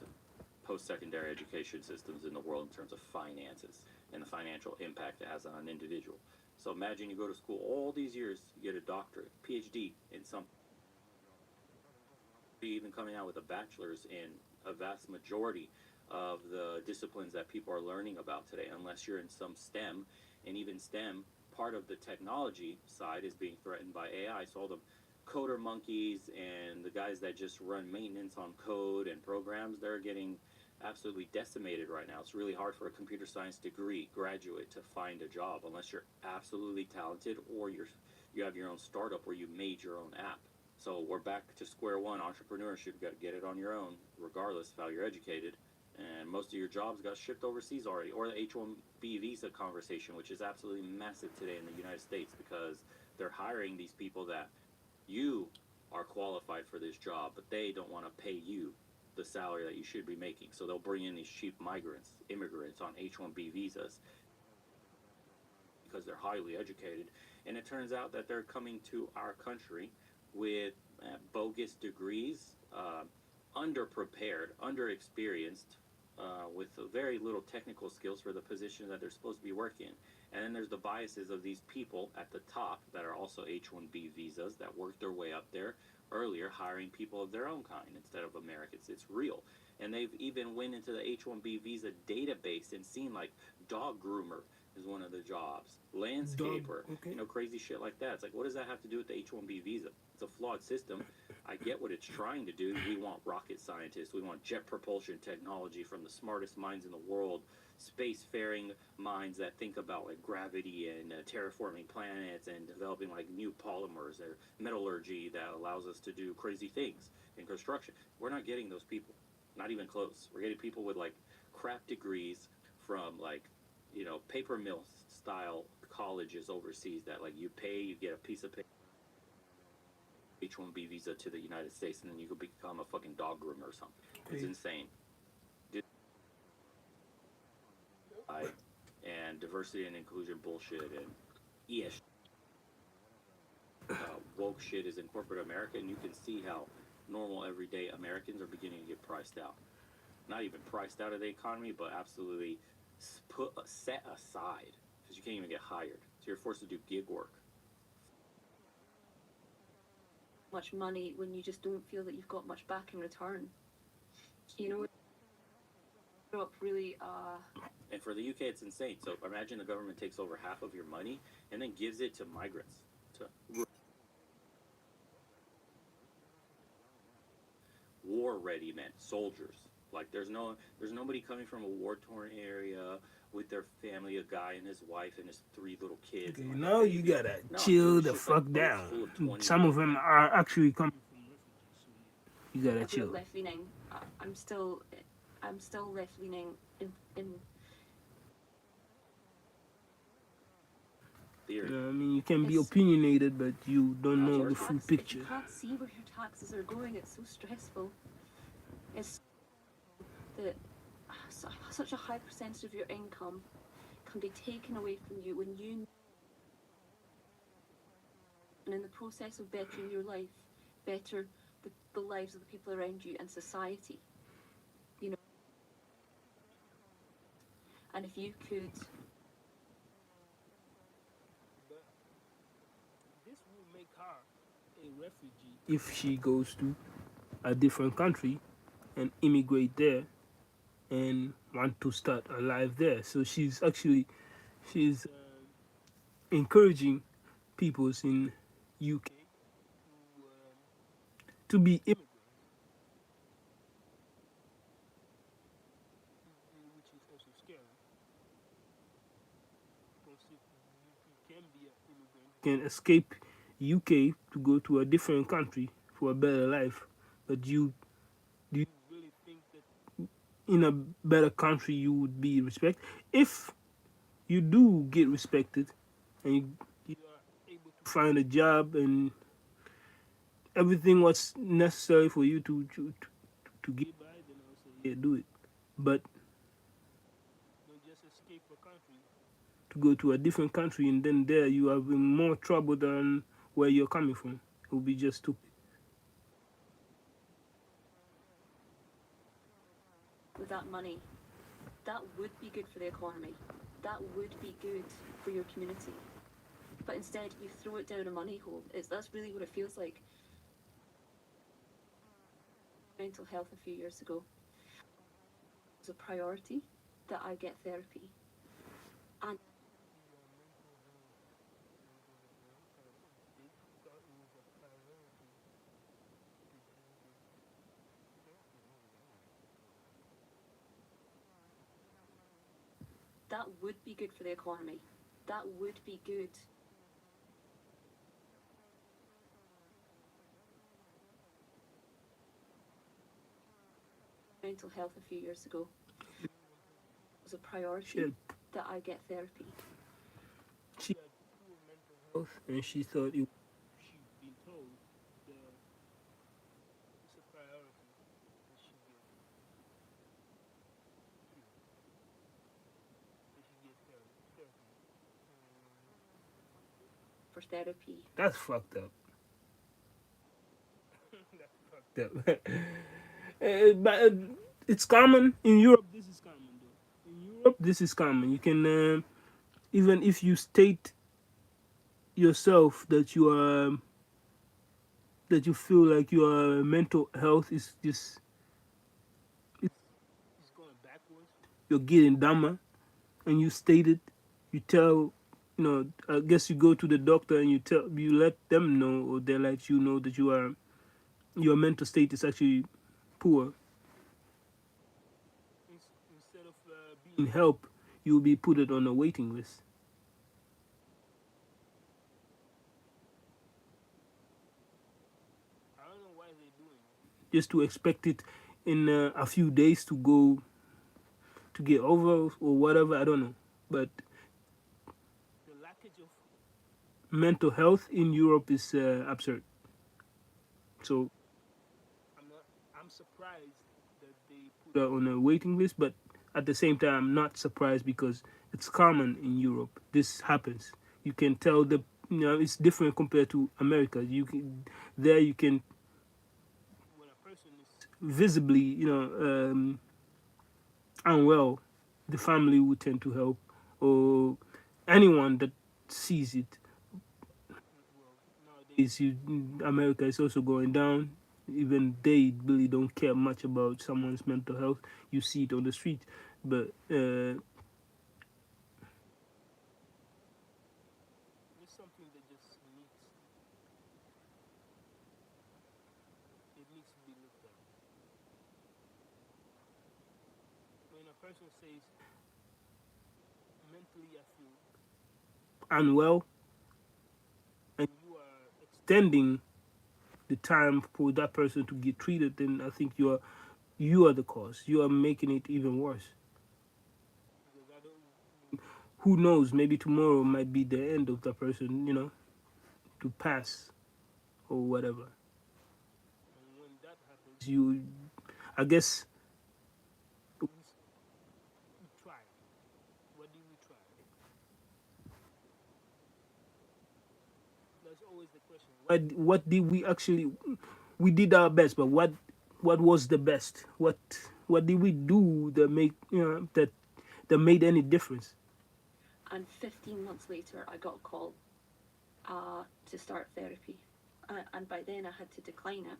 post-secondary education systems in the world in terms of finances and the financial impact it has on an individual. So imagine you go to school all these years, you get a doctorate, PhD in something, even coming out with a bachelor's in a vast majority of the disciplines that people are learning about today, unless you're in some STEM. And even STEM, part of the technology side is being threatened by AI. So all the coder monkeys and the guys that just run maintenance on code and programs, they're getting absolutely decimated right now. It's really hard for a computer science degree graduate to find a job unless you're absolutely talented or you have your own startup where you made your own app. So we're back to square one. Entrepreneurship, you've got to get it on your own, regardless of how you're educated. And most of your jobs got shipped overseas already. Or the H-1B visa conversation, which is absolutely massive today in the United States because they're hiring these people that you are qualified for this job, but they don't want to pay you the salary that you should be making. So they'll bring in these cheap immigrants on H-1B visas because they're highly educated. And it turns out that they're coming to our country with bogus degrees, underprepared, underexperienced, with very little technical skills for the position that they're supposed to be working in. And then there's the biases of these people at the top that are also H-1B visas that worked their way up there earlier, hiring people of their own kind instead of Americans. It's real. And they've even went into the H-1B visa database and seen like dog groomer is one of the jobs, landscaper, okay. Crazy shit like that. It's like, what does that have to do with the H-1B visa? It's a flawed system. I get what it's trying to do. We want rocket scientists. We want jet propulsion technology from the smartest minds in the world, spacefaring minds that think about like gravity and terraforming planets and developing like new polymers or metallurgy that allows us to do crazy things in construction. We're not getting those people. Not even close. We're getting people with like crap degrees from like, paper mill style colleges overseas that like you pay, you get a piece of paper, H-1B visa to the United States, and then you could become a fucking dog groomer or something. It's insane. And diversity and inclusion bullshit and ES woke shit is in corporate America, and you can see how normal everyday Americans are beginning to get priced out. Not even priced out of the economy, but absolutely set aside because you can't even get hired. So you're forced to do gig work. Much money when you just don't feel that you've got much back in return. Up really. And for the UK, it's insane. So imagine the government takes over half of your money and then gives it to migrants. War-ready men, soldiers. Like there's nobody coming from a war-torn area with their family, a guy and his wife and his 3 little kids. Okay, now you gotta chill the fuck down. Some of them are actually coming from refugees. So you gotta chill. Left leaning. I'm still left leaning in. Theory. I mean, you can be opinionated, but you don't know the full picture. You can't see where your taxes are going. It's so stressful. It's that such a high percentage of your income can be taken away from you when you, and in the process of bettering your life, better the lives of the people around you and society. And if you could, This will make her a refugee if she goes to a different country and immigrate there and want to start a life there. So she's encouraging peoples in UK to be immigrants, which is also scary. Because if you can be an immigrant, you can escape UK to go to a different country for a better life. But do you really think that in a better country you would be respected? If you do get respected and you are able to find a job and everything what's necessary for you to get by, then I'll say, yeah, do it. But don't just escape a country to go to a different country and then there you have more trouble than where you're coming from. It would be just stupid. with that money, that would be good for the economy. That would be good for your community. But instead, you throw it down a money hole. That's really what it feels like. Mental health a few years ago was a priority that I get therapy. And that would be good for the economy. That would be good. Mental health a few years ago was a priority that I get therapy. She had poor mental health and she thought she'd been told that it's a priority that she get therapy. For therapy. That's fucked up. That's fucked up. But it's common in Europe. This is common, though. In Europe, this is common. You can even if you state yourself that you are that you feel like your mental health is just it's going backwards. You're getting dumber, and you state it. You tell, I guess you go to the doctor and you let them know, or they let you know that your mental state is actually poor. Instead of being help, you'll be put it on a waiting list. I don't know why they're doing it. Just to expect it in a few days to go to get over or whatever. I don't know, but the lackage of mental health in Europe is absurd. So I'm surprised that they put her on a waiting list, but at the same time, I'm not surprised because it's common in Europe. This happens. You can tell it's different compared to America. There you can when a person is visibly unwell, the family would tend to help or anyone that sees it. Nowadays, America is also going down. Even they really don't care much about someone's mental health. You see it on the street, but it's something that just needs to be looked at. When a person says mentally I feel unwell, and you are extending the time for that person to get treated, then I think you are the cause. You are making it even worse. Who knows? Maybe tomorrow might be the end of the person. To pass or whatever. And when that happens, I guess, we try. What do we try? That's always the question. What did we actually? We did our best, but what was the best? What did we do that that made any difference. And 15 months later, I got a call to start therapy. And by then, I had to decline it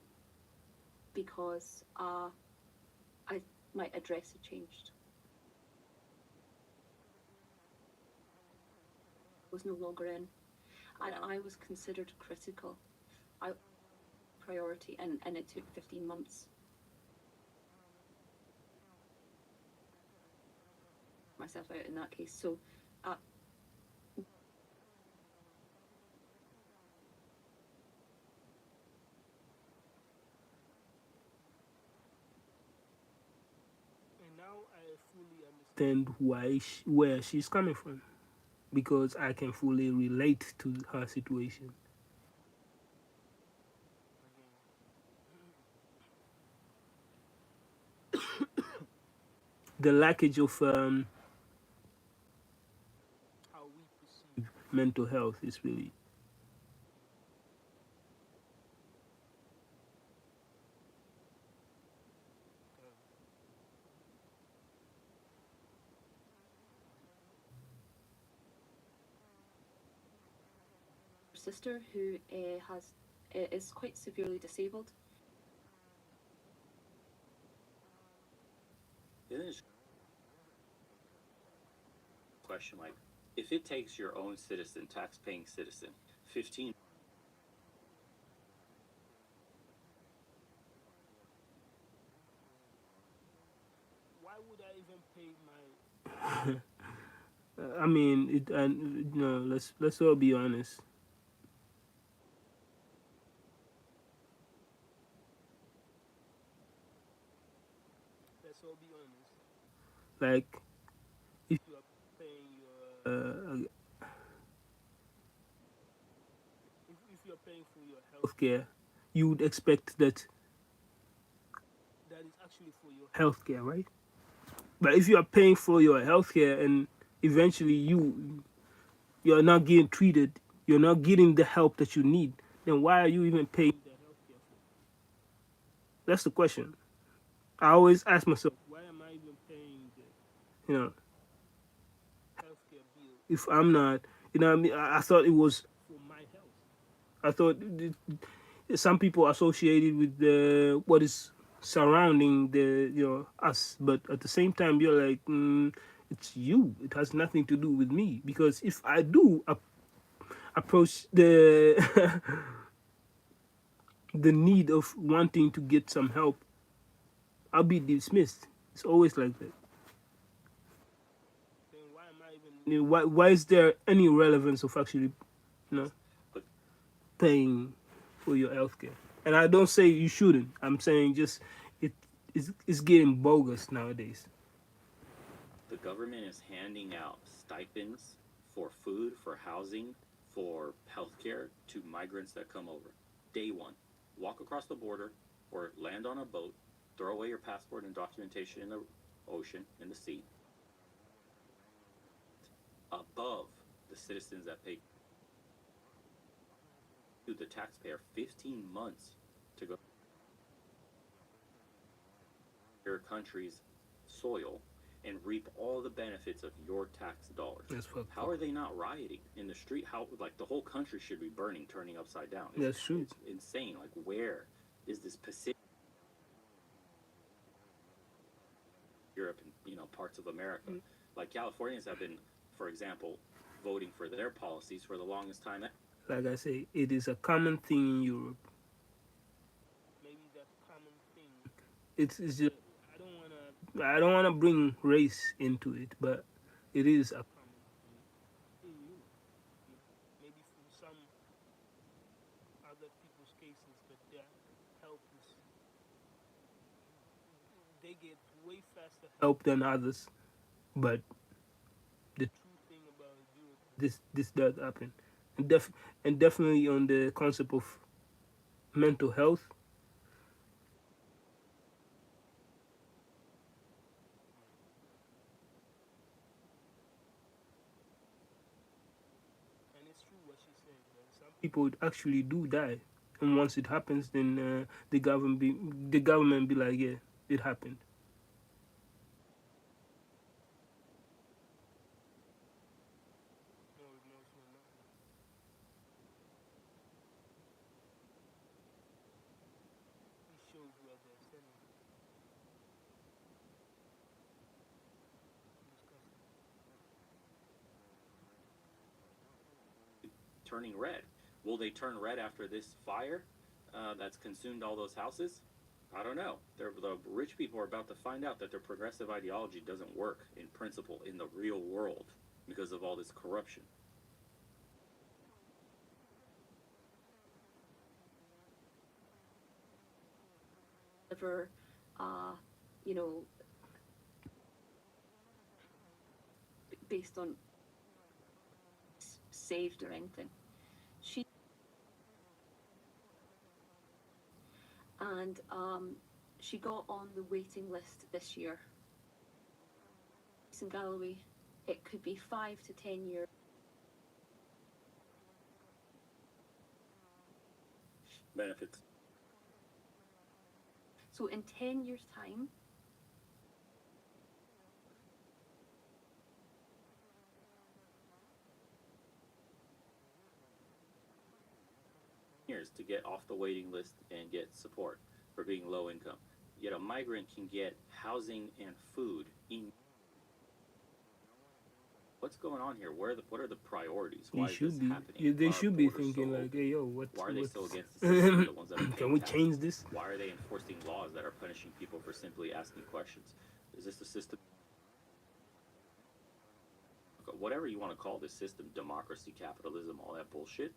because my address had changed. I was no longer in, and I was considered critical. I priority, and it took 15 months. Myself out in that case. So And now I fully understand where she's coming from, because I can fully relate to her situation. The lackage of how we perceive mental health is really sister who is quite severely disabled. Isn't it a question like, if it takes your own citizen, tax-paying citizen, 15 why would I even pay my I mean it, and no, let's all be honest. Let's all be honest. Like, if you are paying your if you're paying for your healthcare, you would expect that that is actually for your healthcare, right? But if you are paying for your healthcare and eventually you're not getting treated, you're not getting the help that you need, then why are you even paying the healthcare for? That's the question. I always ask myself, why am I even paying the, healthcare bill if I'm not, what I mean? I thought it was for my health. I thought some people associated with the what is surrounding the us, but at the same time you're like, it's you. It has nothing to do with me, because if I do approach the the need of wanting to get some help, I'll be dismissed. It's always like that. Then why am I even? Why is there any relevance of actually, you know, but paying for your healthcare? And I don't say you shouldn't. I'm saying just it's getting bogus nowadays. the government is handing out stipends for food, for housing, for healthcare to migrants that come over. Day one, walk across the border or land on a boat, throw away your passport and documentation in the ocean, in the sea, above the citizens that pay to the taxpayer 15 months to go your country's soil and reap all the benefits of your tax dollars. That's fucked How up. are they not rioting in the street? How, like, the whole country should be burning, turning upside down. That's true. It's insane. Like, where is this Pacific Europe and parts of America? Like, Californians have been, for example, voting for their policies for the longest time. Like I say, it is a common thing in Europe. Maybe that common thing. It's just I don't wanna bring race into it, but it is a common thing in Europe. Maybe for some other people's cases, but their help is they get way faster help than others. But the true thing about Europe, this does happen, and definitely on the concept of mental health. And it's true what she said. Some people actually do die, and once it happens, then the government be like, yeah, it happened. turning red. Will they turn red after this fire that's consumed all those houses? I don't know. The rich people are about to find out that their progressive ideology doesn't work in principle in the real world because of all this corruption. Never, you know, based on saved or anything. She and she got on the waiting list this year. In Galloway, it could be 5 to 10 years. Benefits. So in 10 years' time, Years to get off the waiting list and get support for being low income. Yet a migrant can get housing and food in. What's going on here? What are the priorities? Why is this happening? They Why are should be borders so thinking like, open? hey, yo, what? Why are they What's, so against the system? The ones that are can paying we taxes? change this? Why are they enforcing laws that are punishing people for simply asking questions? Is this the system? Whatever you want to call this system, democracy, capitalism, all that bullshit,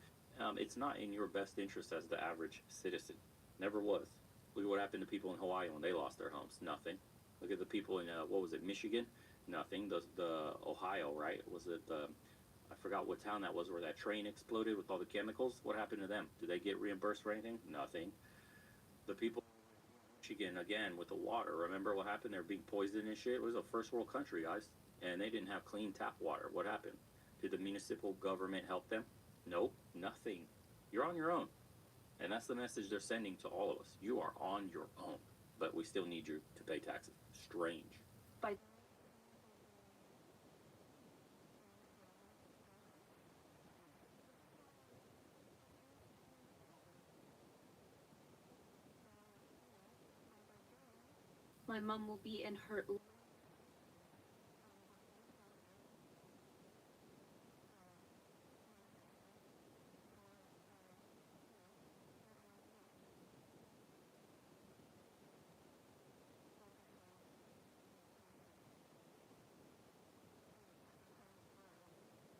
it's not in your best interest as the average citizen. Never was. Look at what happened to people in Hawaii when they lost their homes. Nothing. Look at the people in, what was it, Michigan? Nothing. The Ohio, right? Was it I forgot what town that was where that train exploded with all the chemicals. What happened to them? Did they get reimbursed for anything? Nothing. The people in Michigan, again, with the water, remember what happened? They were being poisoned and shit. It was a first world country, guys. And they didn't have clean tap water. What happened? Did the municipal government help them? Nope, nothing. You're on your own. And that's the message they're sending to all of us. You are on your own. But we still need you to pay taxes. Strange. by my mum will be in her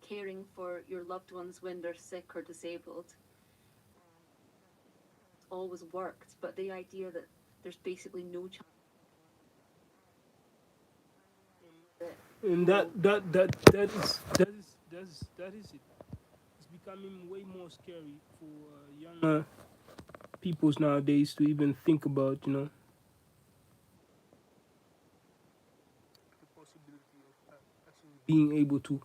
caring for your loved ones when they're sick or disabled. It's always worked, but the idea that there's basically no chance And that is it. It's becoming way more scary for younger peoples nowadays to even think about, the possibility of actually being able to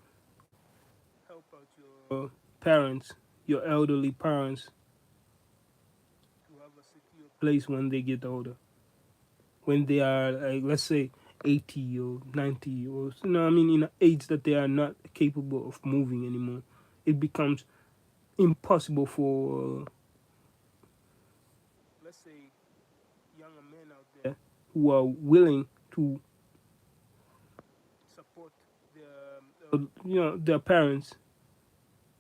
help out your parents, your elderly parents, to have a secure place when they get older. When they are, like, let's say, 80 or 90, or, I mean, in an age that they are not capable of moving anymore, it becomes impossible for, let's say, younger men out there who are willing to support their parents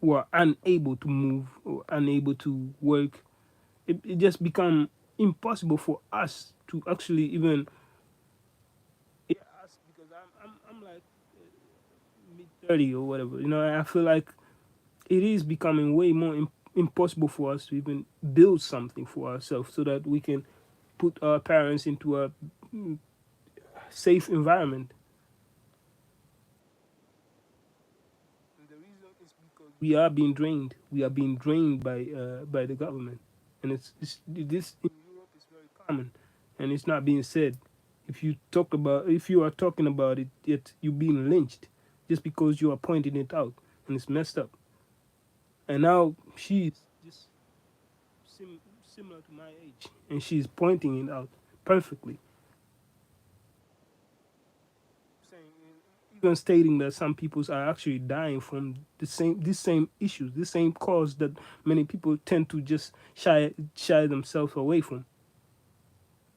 who are unable to move or unable to work. It just become impossible for us to actually even, yeah, us, because I'm like mid 30 or whatever. I feel like it is becoming way more impossible for us to even build something for ourselves so that we can put our parents into a safe environment. And the reason is because we are being drained. We are being drained by the government, and this in Europe is very common, and it's not being said. If you are talking about it, yet you're being lynched just because you are pointing it out, and it's messed up. And now she's just similar to my age, and she's pointing it out perfectly, saying, even stating that some people are actually dying from these same issues, this same cause that many people tend to just shy themselves away from.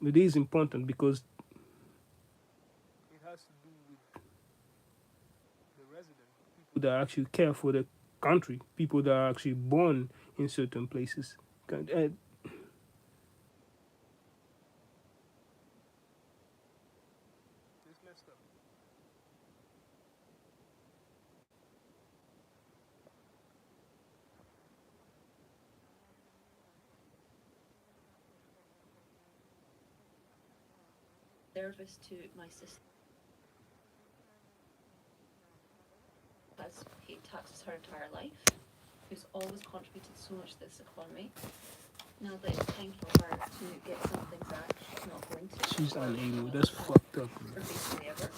It is important because it has to do with the resident, people that actually care for the country, people that are actually born in certain places. It's messed up. Service to my sister has paid taxes her entire life, who's always contributed so much to this economy. Now that it's time for her to get some things back, she's not going to. She's or unable. not That's fucked up, for man. basically ever.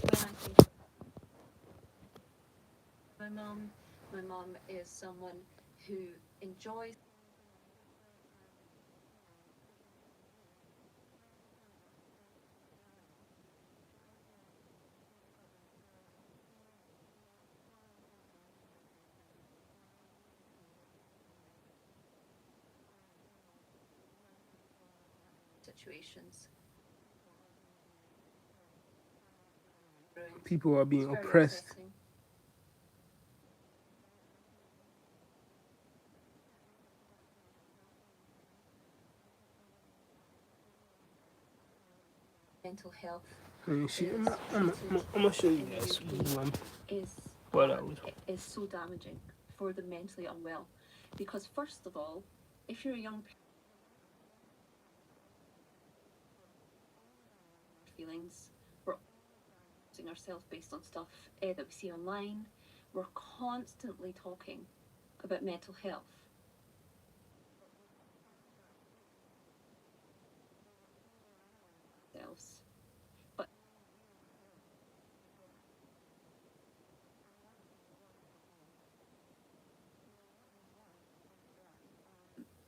When I think of my mom is someone who enjoys situations. People are It's being very oppressed. upsetting. Mental health And she, is I'm gonna show you in the guys UK one. is What I was. is so damaging for the mentally unwell, because first of all, if you're a young feelings, we're using ourselves based on stuff that we see online. We're constantly talking about mental health. But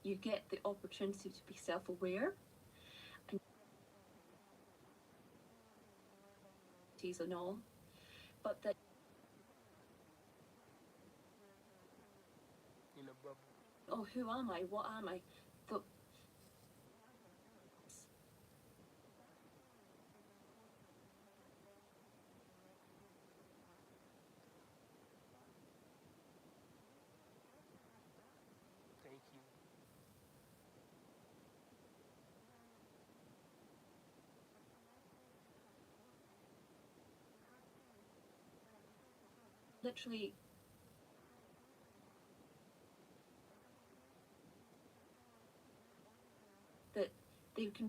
you get the opportunity to be self-aware and all, but that In a bubble. oh, who am I? What am I? The, Thank you. literally that they can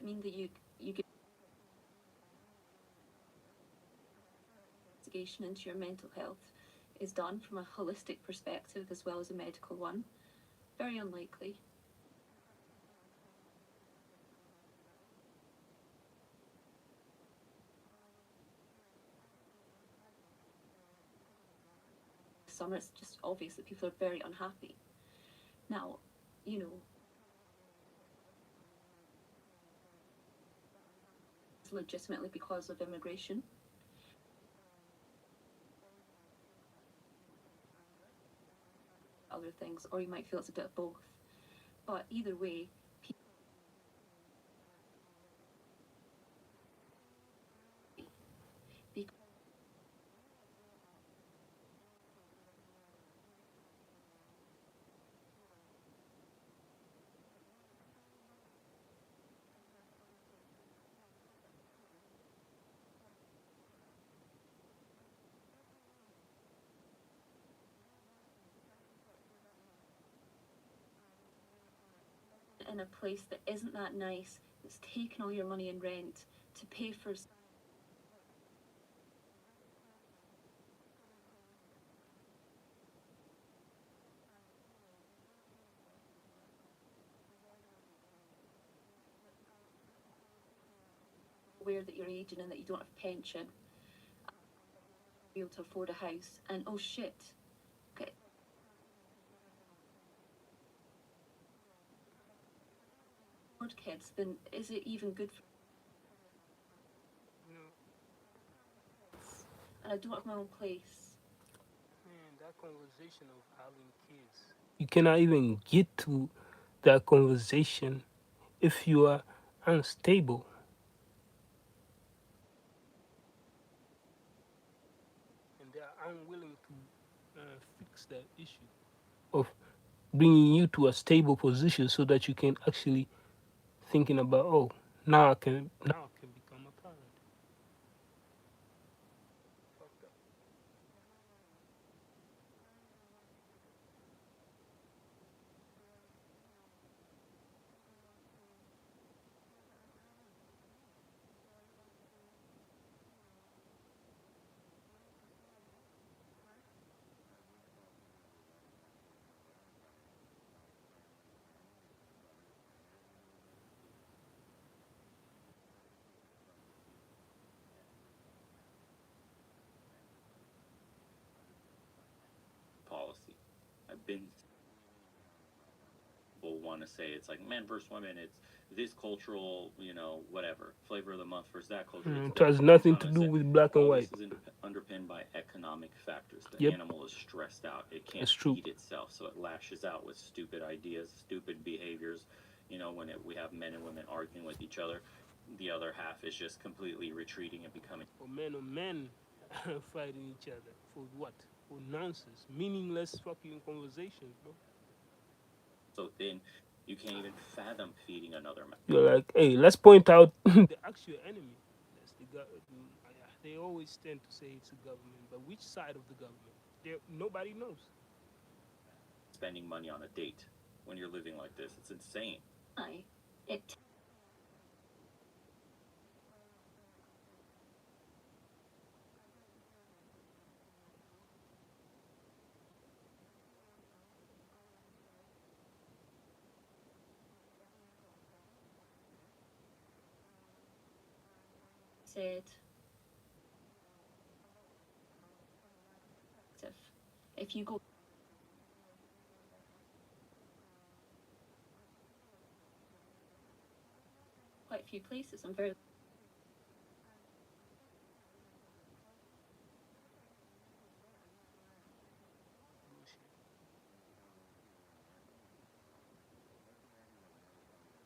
mean that you get investigation into your mental health is done from a holistic perspective as well as a medical one. Very unlikely. Summer, it's just obvious that people are very unhappy. Now, you know, it's legitimately because of immigration. Other things, or you might feel it's a bit of both. But either way, in a place that isn't that nice, that's taken all your money in rent to pay for aware that you're aging and that you don't have a pension, be able to afford a house, and oh shit, okay, afford kids, then is it even good for? You know, And I don't have my own place. man, that conversation of having kids. You cannot even get to that conversation if you are unstable. And they are unwilling to fix that issue of bringing you to a stable position so that you can actually thinking about, oh, now I can become a parent. policy. I've been people want to say it's like men versus women. It's this cultural, whatever flavor of the month versus that culture. It's It this. has I'm nothing trying to to do say with black and all white. this is underpinned by economic factors. The Yep, animal is stressed out. It can't that's true. feed itself, so it lashes out with stupid ideas, stupid behaviors. We have men and women arguing with each other, the other half is just completely retreating and becoming. For men on men fighting each other for what? For nonsense, meaningless fucking conversations, bro. So thin, you can't even fathom feeding another man. You're like, hey, let's point out the actual enemy. That's the they always tend to say it's the government, but which side of the government? Nobody knows. Spending money on a date when you're living like this, it's insane. It said if you go quite a few places, I'm very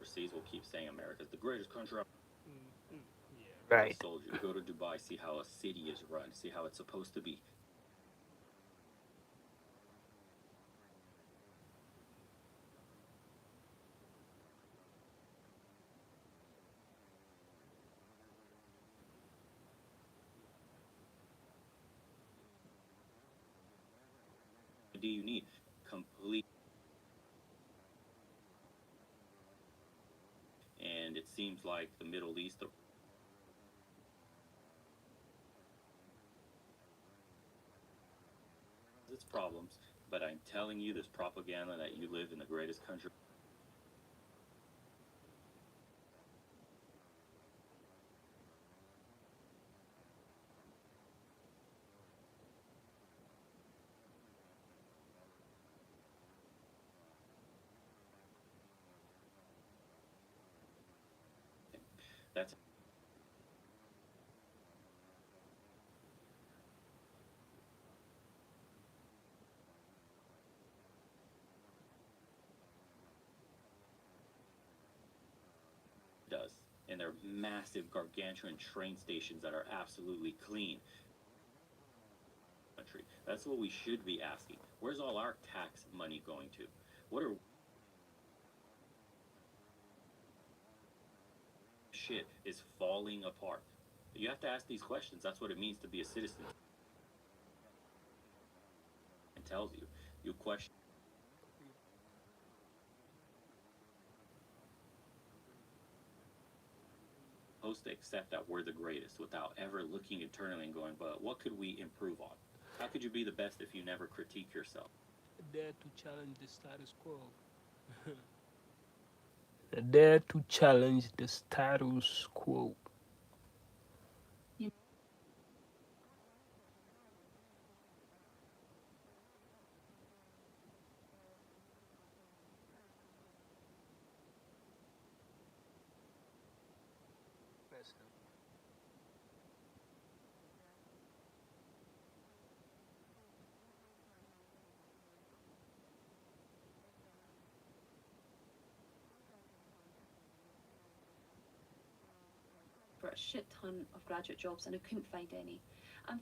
Overseas will keep saying America's the greatest country. Mm-hmm. Yeah, right. Soldier, go to Dubai, see how a city is run, see how it's supposed to be. Do you need complete? And it seems like the Middle East, its problems, but I'm telling you, this propaganda that you live in the greatest country. That's does. And they're massive, gargantuan train stations that are absolutely clean. Country. That's what we should be asking. Where's all our tax money going to? What are shit is falling apart? You have to ask these questions. That's what it means to be a citizen. It tells you. You question. Supposed to accept that we're the greatest without ever looking internally and going, but what could we improve on? How could you be the best if you never critique yourself? Dare to challenge the status quo. Dare to challenge the status quo. a shit ton of graduate jobs and I couldn't find any. And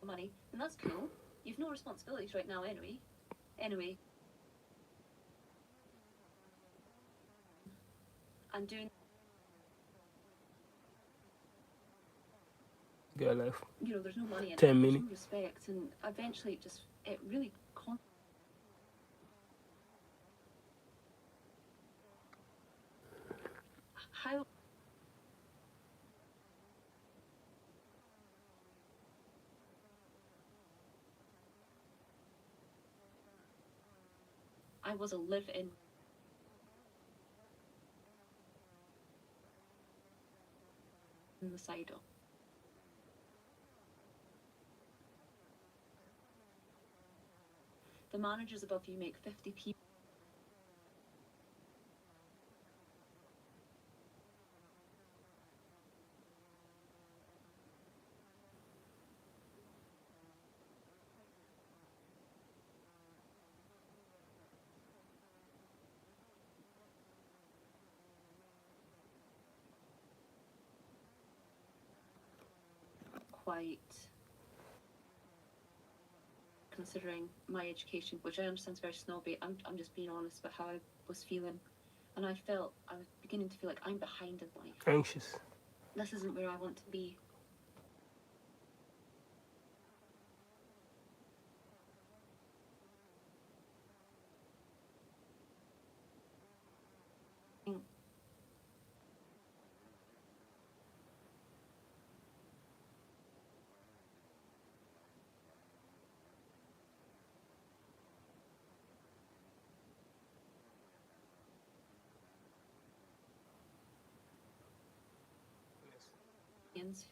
money, and that's cool. You've no responsibilities right now anyway. Anyway, and doing, Got like you know, there's no money in it, 10 there's minutes. no respect, and eventually it really how I was a live-in in the side of. The managers above you make 50 people. Quite considering my education, which I understand is very snobby. I'm just being honest about how I was feeling, and I was beginning to feel like I'm behind in life. Anxious. This isn't where I want to be.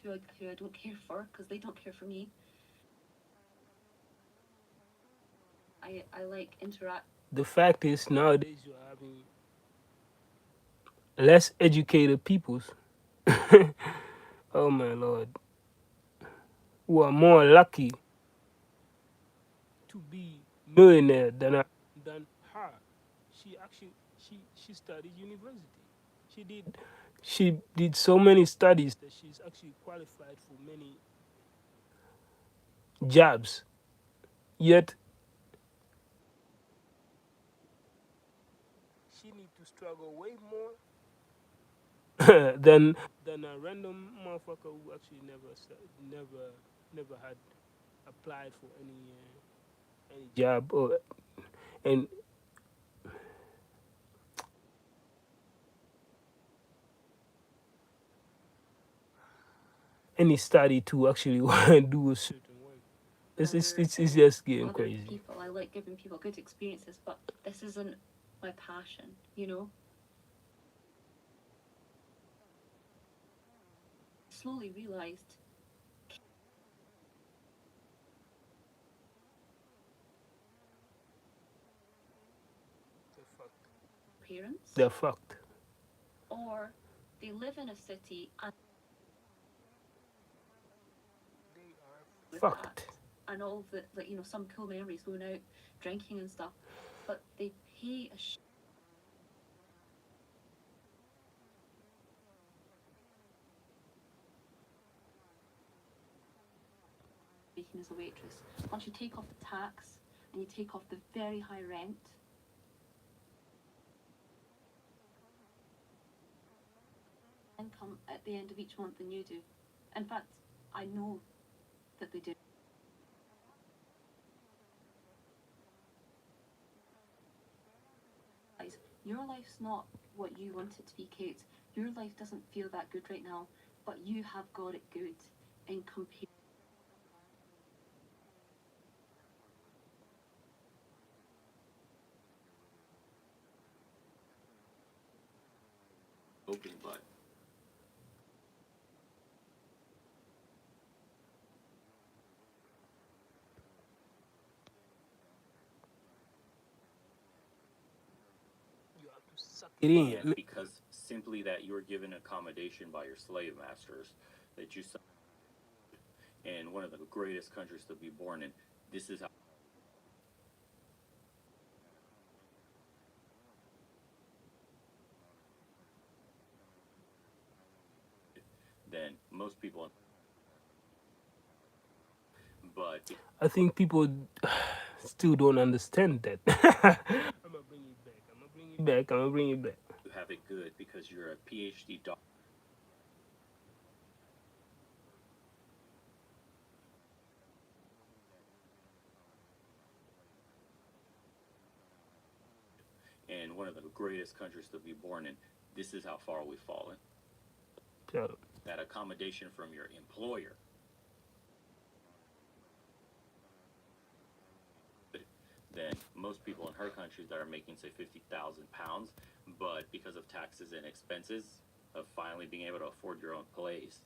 Who I don't care for because they don't care for me. I like interact. The fact is, nowadays you're having less educated peoples. Oh my lord. Who are more lucky to be millionaire than her. She actually she studied university. She did she did so many studies that she's actually qualified for many jobs. Yet she need to struggle way more than a random motherfucker who actually never had applied for any job or and any study to actually do a certain work. It's just getting Other crazy. people. I like giving people good experiences, but this isn't my passion, you know? Slowly realized parents They're fucked. or they live in a city and with that Fucked. and all the like, you know, some cool memories going out drinking and stuff, but they pay a making as a waitress. Once you take off the tax and you take off the very high rent, income at the end of each month than you do. In fact, I know that they do. Your life's not what you want it to be, Kate. Your life doesn't feel that good right now, but you have got it good in comparison. Open, but Suck it in. and because simply that you were given accommodation by your slave masters, that you in one of the greatest countries to be born in. This is how then most people, but I think people still don't understand that. I'm gonna bring it back. I'm gonna bring it back. I'm gonna bring it back. you have it good because you're a PhD doctor, in one of the greatest countries to be born in. This is how far we've fallen. So, That accommodation from your employer, than most people in her countries that are making, say, 50,000 pounds, but because of taxes and expenses of finally being able to afford your own place.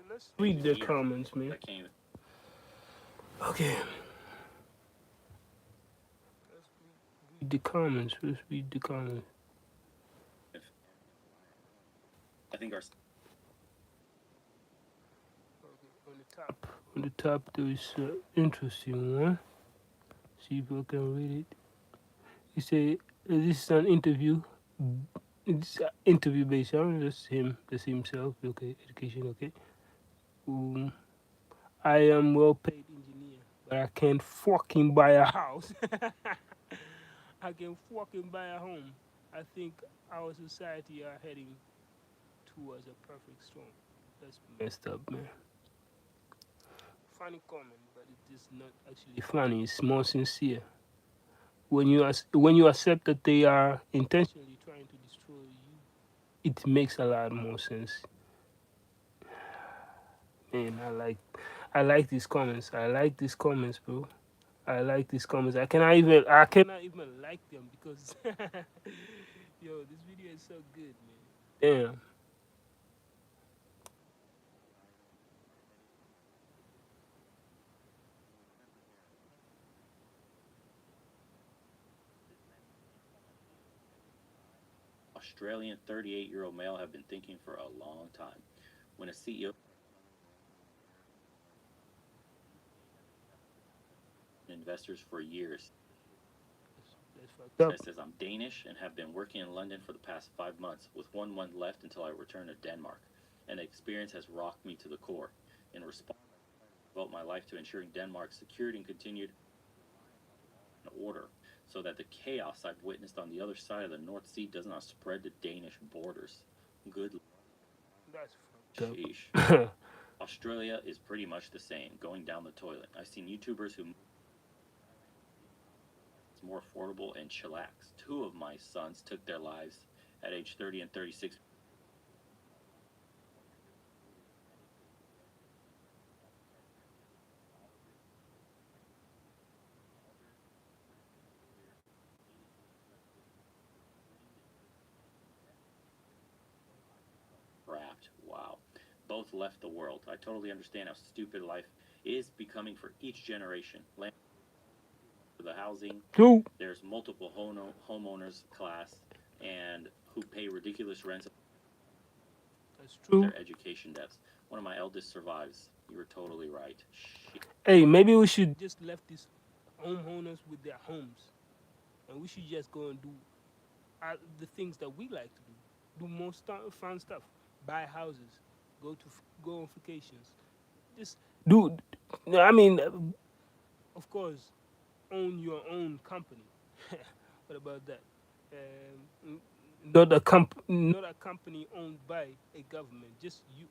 let's read the comments, man. I came Okay. Let's read the comments. Let's read the comments. I think our Okay, on the top, there is interesting one. See if I can read it. He say this is an interview. It's an interview based on that's him. That's himself. Okay, education. Okay. Um, I am well paid engineer, but I can't fucking buy a house. I can fucking buy a home. I think our society are heading towards a perfect storm. That's messed up, man. Funny comment, but it is not actually funny. It's more sincere. When you accept that they are intentionally trying to destroy you, it makes a lot more sense. Man, I like these comments. I like these comments, bro. I like these comments. I cannot even like them because yo, this video is so good, man. Damn. Australian 38-year-old male have been thinking for a long time. When a CEO investors for years That's fucked up. says I'm Danish and have been working in London for the past 5 months, with 1 month left until I return to Denmark. And the experience has rocked me to the core. In response, I devote my life to ensuring Denmark's security and continued order, so that the chaos I've witnessed on the other side of the North Sea does not spread to Danish borders. Good. That's fucked Sheesh. up. Australia is pretty much the same, going down the toilet. I've seen YouTubers who it's more affordable and chillax. Two of my sons took their lives at age 30 and 36. Wrapped. Wow. Both left the world. I totally understand how stupid life is becoming for each generation. Land for the housing. True. There's multiple homeowners class and who pay ridiculous rents. That's true. Their education debts. One of my eldest survives. You were totally right. Shit. Hey, maybe we should just left these homeowners with their homes, and we should just go and do the things that we like to do. Do more fun stuff. Buy houses. Go on vacations. Just do. I mean, of course, own your own company. What about that? Not a company owned by a government. Just you.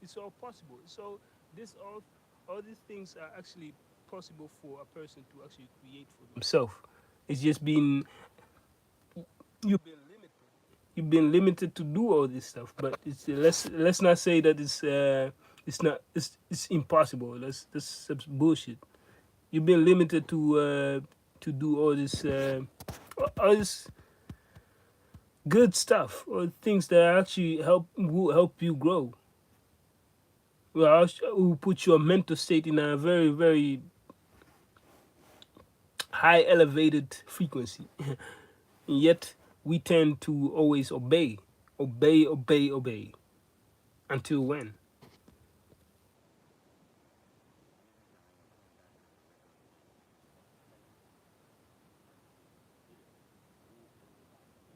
It's all possible. So this all these things are actually possible for a person to actually create for themselves. It's just been you've been limited. You've been limited to do all this stuff. But let's not say that it's not it's impossible. That's bullshit. You've been limited to do all this good stuff or things that actually will help you grow. will put your mental state in a very, very high elevated frequency. And yet we tend to always obey, obey, obey, obey. Until when?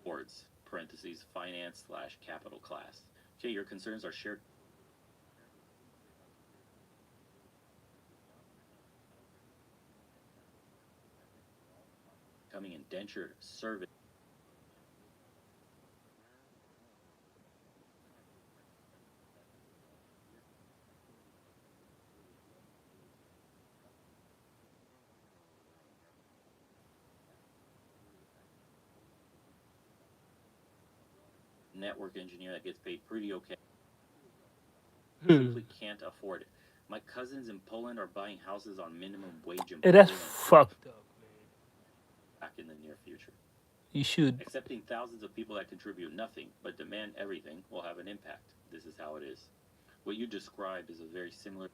Boards, parentheses, finance slash capital class. Okay, your concerns are shared. Becoming indentured service. Network engineer that gets paid pretty okay. Simply can't afford it. My cousins in Poland are buying houses on minimum wage in Hey, that's Poland fucked up, man. back in the near future. You should. Accepting thousands of people that contribute nothing but demand everything will have an impact. This is how it is. What you described is a very similar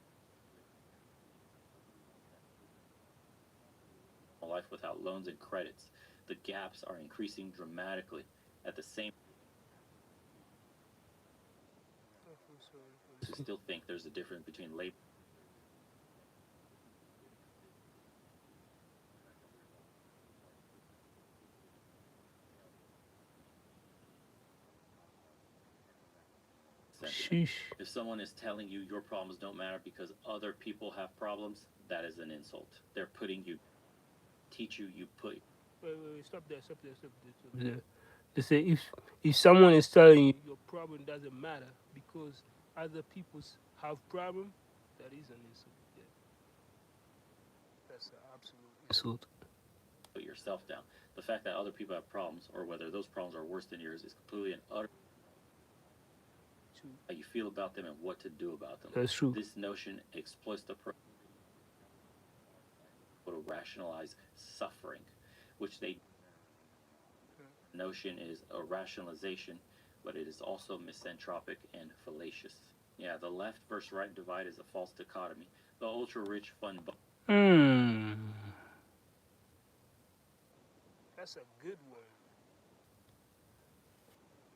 life without loans and credits. The gaps are increasing dramatically. At the same time, I still think there's a difference between labor and sentiment. Sheesh. If someone is telling you your problems don't matter because other people have problems, that is an insult. They're putting you, teach you, you put. Wait, stop there, stop there, stop there, stop there. They say if someone is telling you your problem doesn't matter because other people have problem, that is an insult. Yeah. That's an absolute insult. Put yourself down. The fact that other people have problems, or whether those problems are worse than yours, is completely and utter. True. How you feel about them and what to do about them. That's true. This notion exploits the to rationalize suffering, which they notion is a rationalization, but it is also misanthropic and fallacious. Yeah, the left versus right divide is a false dichotomy. The ultra rich fund. That's a good one.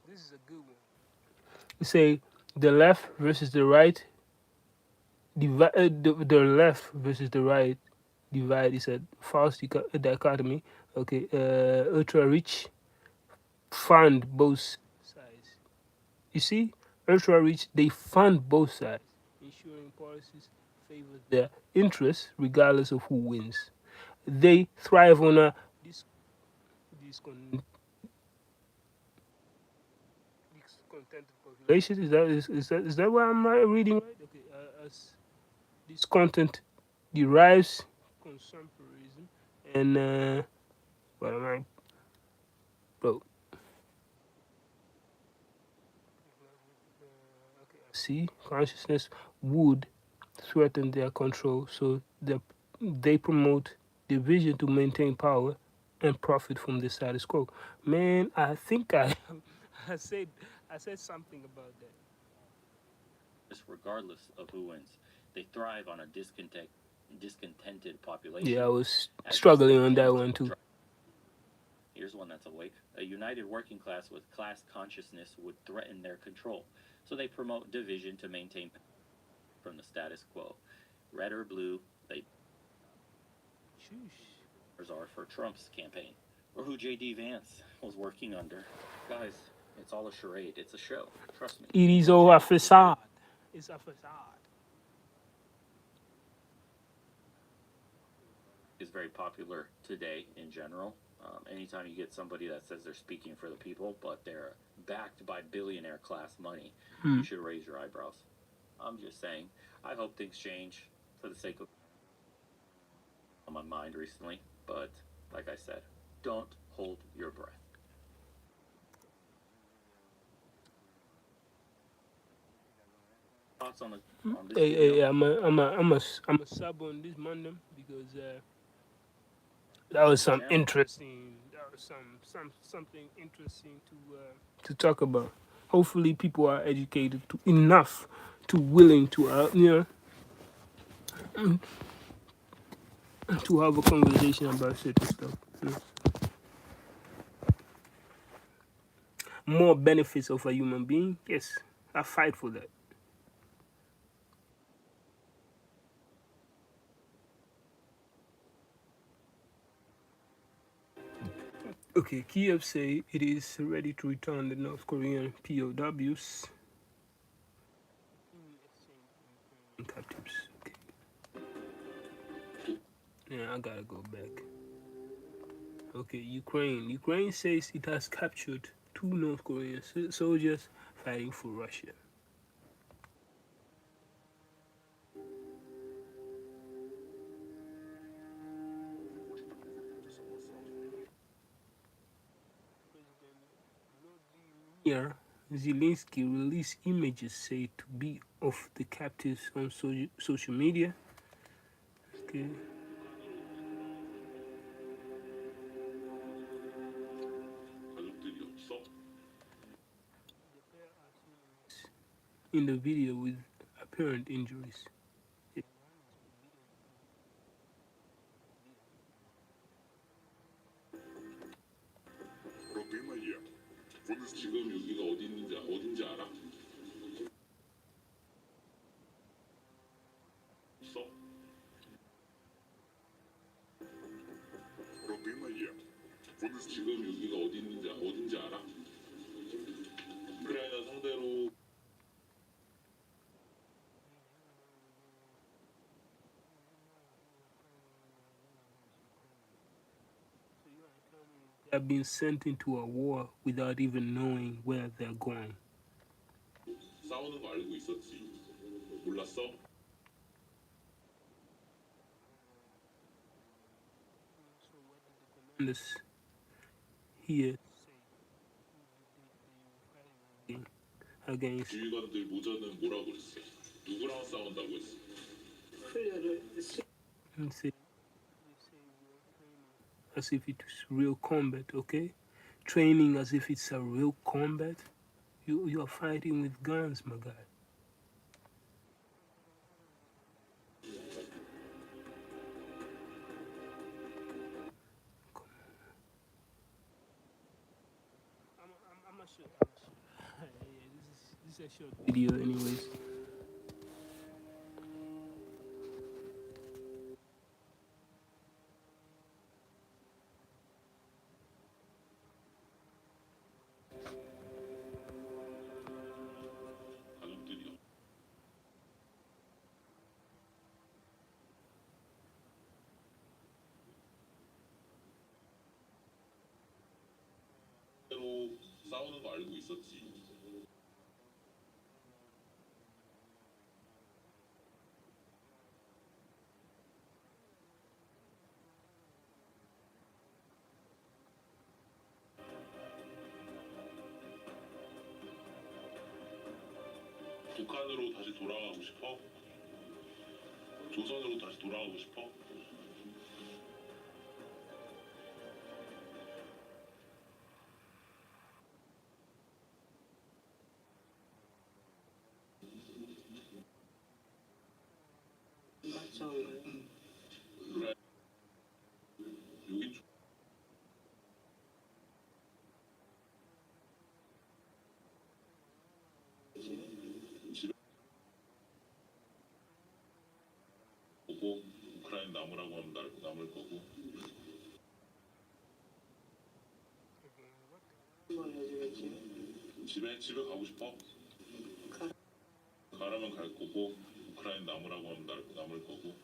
This is a good one. You say the left versus the right. The left versus the right divide is a false dichotomy. Okay, ultra rich fund both sides. You see, ultra rich they fund both sides, ensuring policies favor their interests regardless of who wins. They thrive on a discontented population. Is that what I'm reading right? Okay, as this content derives consumerism and what am I? Bro, see, consciousness would threaten their control, so they promote division to maintain power and profit from the status quo. Man, I think I said I said something about that. Regardless of who wins, they thrive on a discontented population. Yeah, I was struggling on that one too. Here's one that's awake. A united working class with class consciousness would threaten their control, so they promote division to maintain from the status quo. Red or blue, they are for Trump's campaign, or who J.D. Vance was working under. Guys, it's all a charade. It's a show. Trust me. It is all a facade. It's a facade. Is very popular today in general. Anytime you get somebody that says they're speaking for the people, but they're backed by billionaire class money, you should raise your eyebrows. I'm just saying, I hope things change for the sake of on my mind recently, but like I said, don't hold your breath. Thoughts on this Hey, I'm a sub on this Monday because that was some interesting. That was something interesting to talk about. Hopefully, people are educated enough too willing to to have a conversation about certain stuff. More benefits of a human being, yes, I fight for that. Okay, Kiev say it is ready to return the North Korean POWs and captives. Okay. Yeah, I gotta go back. Okay, Ukraine. Ukraine says it has captured 2 North Korean soldiers fighting for Russia. Here, Zelensky released images said to be of the captives on social media. Okay. In the video with apparent injuries. 지금 여기가 어딘지 알아? 없어? 지금 여기가 어딘지 알아? 우크라이나 상대로 They have been sent into a war without even knowing where they're going. 싸우는 거 알고 있었지. 몰랐어? This here against 지휘관들 모자는 뭐라고 그랬어? 누구랑 싸운다고 했어? and say as if it's real combat, okay? Training as if it's a real combat. You are fighting with guns, my guy. I'm not sure. This is a short video, anyways. 가족들이요. 로 싸우는 거 알고 있었지. 북한으로 다시 돌아가고 싶어? 조선으로 다시 돌아가고 싶어? 그래. 여기 집에 오고 우크라이나 남으라고 하면 남을 거고. 집에 가고 싶어? 가라면 갈 거고 우크라이나 남으라고 하면 남을 거고.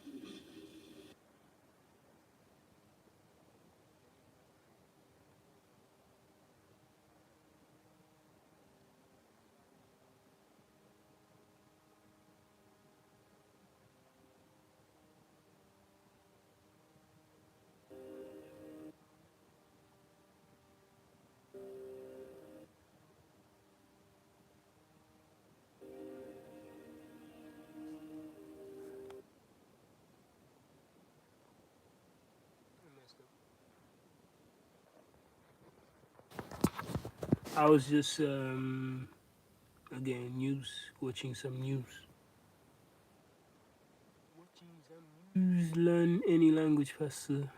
I was just again watching some news. Learn any language faster.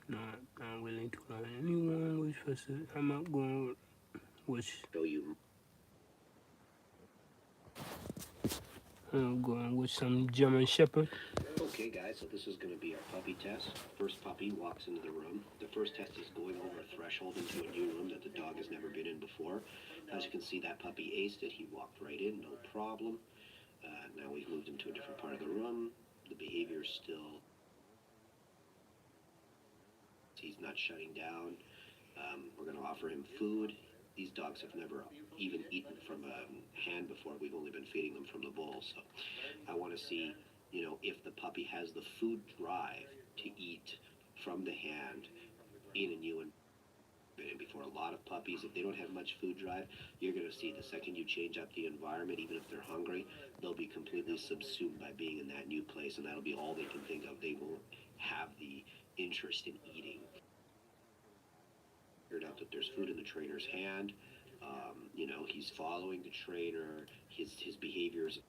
No, not willing to learn any language faster. I'm not going to watch. Show you. I'm going to watch some German Shepherd. Okay, guys, so this is going to be our puppy test. First puppy walks into the room. The first test is going over a threshold into a new room that the dog has never been in before. As you can see, that puppy aced it. He walked right in, no problem. Now we've moved him to a different part of the room. The behavior is still... He's not shutting down. We're going to offer him food. These dogs have never even eaten from a hand before. We've only been feeding them from the bowl. So I want to see, you know, if the puppy has the food drive to eat from the hand in a new environment. Before, a lot of puppies, if they don't have much food drive, you're going to see the second you change up the environment, even if they're hungry, they'll be completely subsumed by being in that new place, and that'll be all they can think of. They won't have the interest in eating. Figured out that there's food in the trainer's hand. You know, he's following the trainer. His behaviors.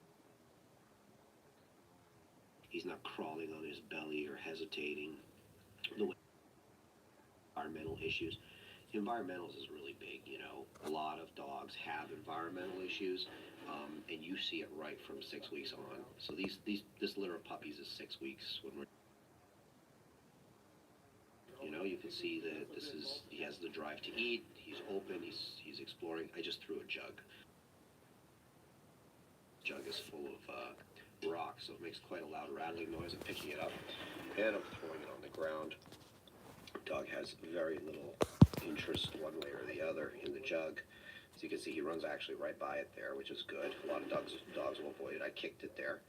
He's not crawling on his belly or hesitating. The way environmental issues. Environmentals is really big. You know, a lot of dogs have environmental issues, and you see it right from 6 weeks on. So this litter of puppies is 6 weeks when we're. You know, you can see that he has the drive to eat. He's open. He's exploring. I just threw a jug. Jug is full of rocks, so it makes quite a loud rattling noise. I'm picking it up and I'm throwing it on the ground. Dog has very little interest one way or the other in the jug. As you can see, he runs actually right by it there, which is good. A lot of dogs will avoid it. I kicked it there,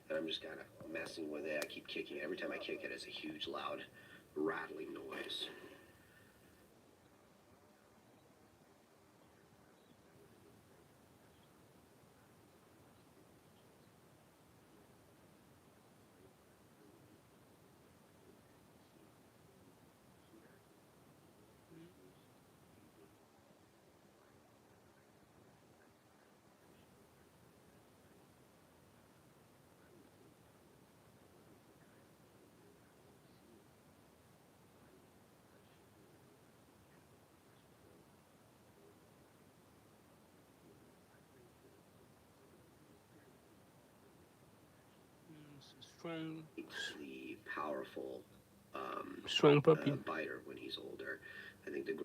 and I'm just kind of messing with it. I keep kicking it. Every time I kick it, it's a huge, loud, rattling noise. Strong. The powerful strong puppy. Biter when he's older. I think the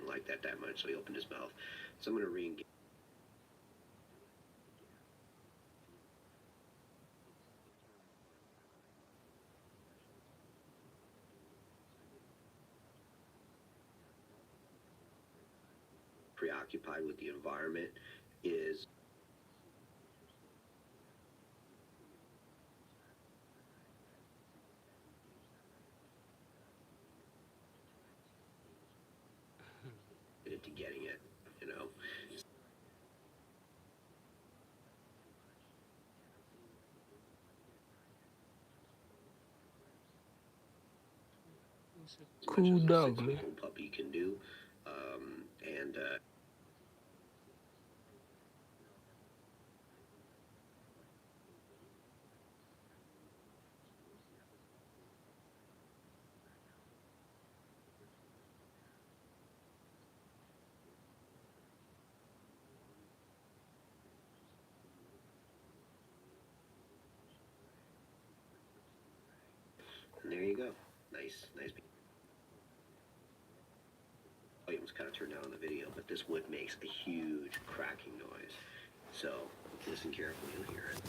like that much, so he opened his mouth. So I'm going to re-engage. Preoccupied with the environment is to getting it, you know. Cool dog, man. Puppy can do, and there you go. Nice. Volume's kind of turned down on the video, but this wood makes a huge cracking noise. So listen carefully, you'll hear it.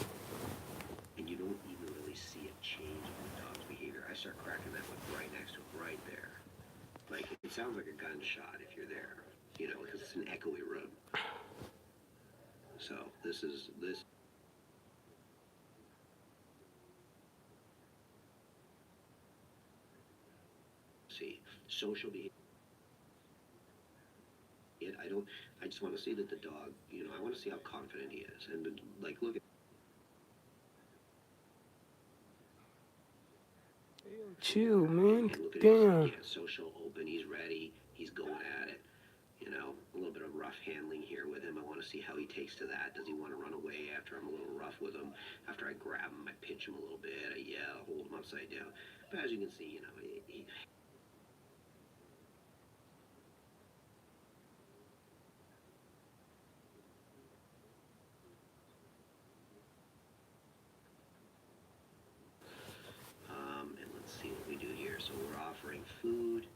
And you don't even really see it change in the dog's behavior. I start cracking that wood right next to it, right there. Like, it sounds like a gunshot if you're there, you know, because it's an echoey room. So this. See, social behavior. I just want to see that the dog, you know, I want to see how confident he is. And, like, look at. Chill, man. And look at his, Damn. yeah, social, open. He's ready. He's going at it. You know, a little bit of rough handling here with him. I want to see how he takes to that. Does he want to run away after I'm a little rough with him? After I grab him, I pinch him a little bit. I yell, hold him upside down. But as you can see, you know, he and let's see what we do here. So we're offering food.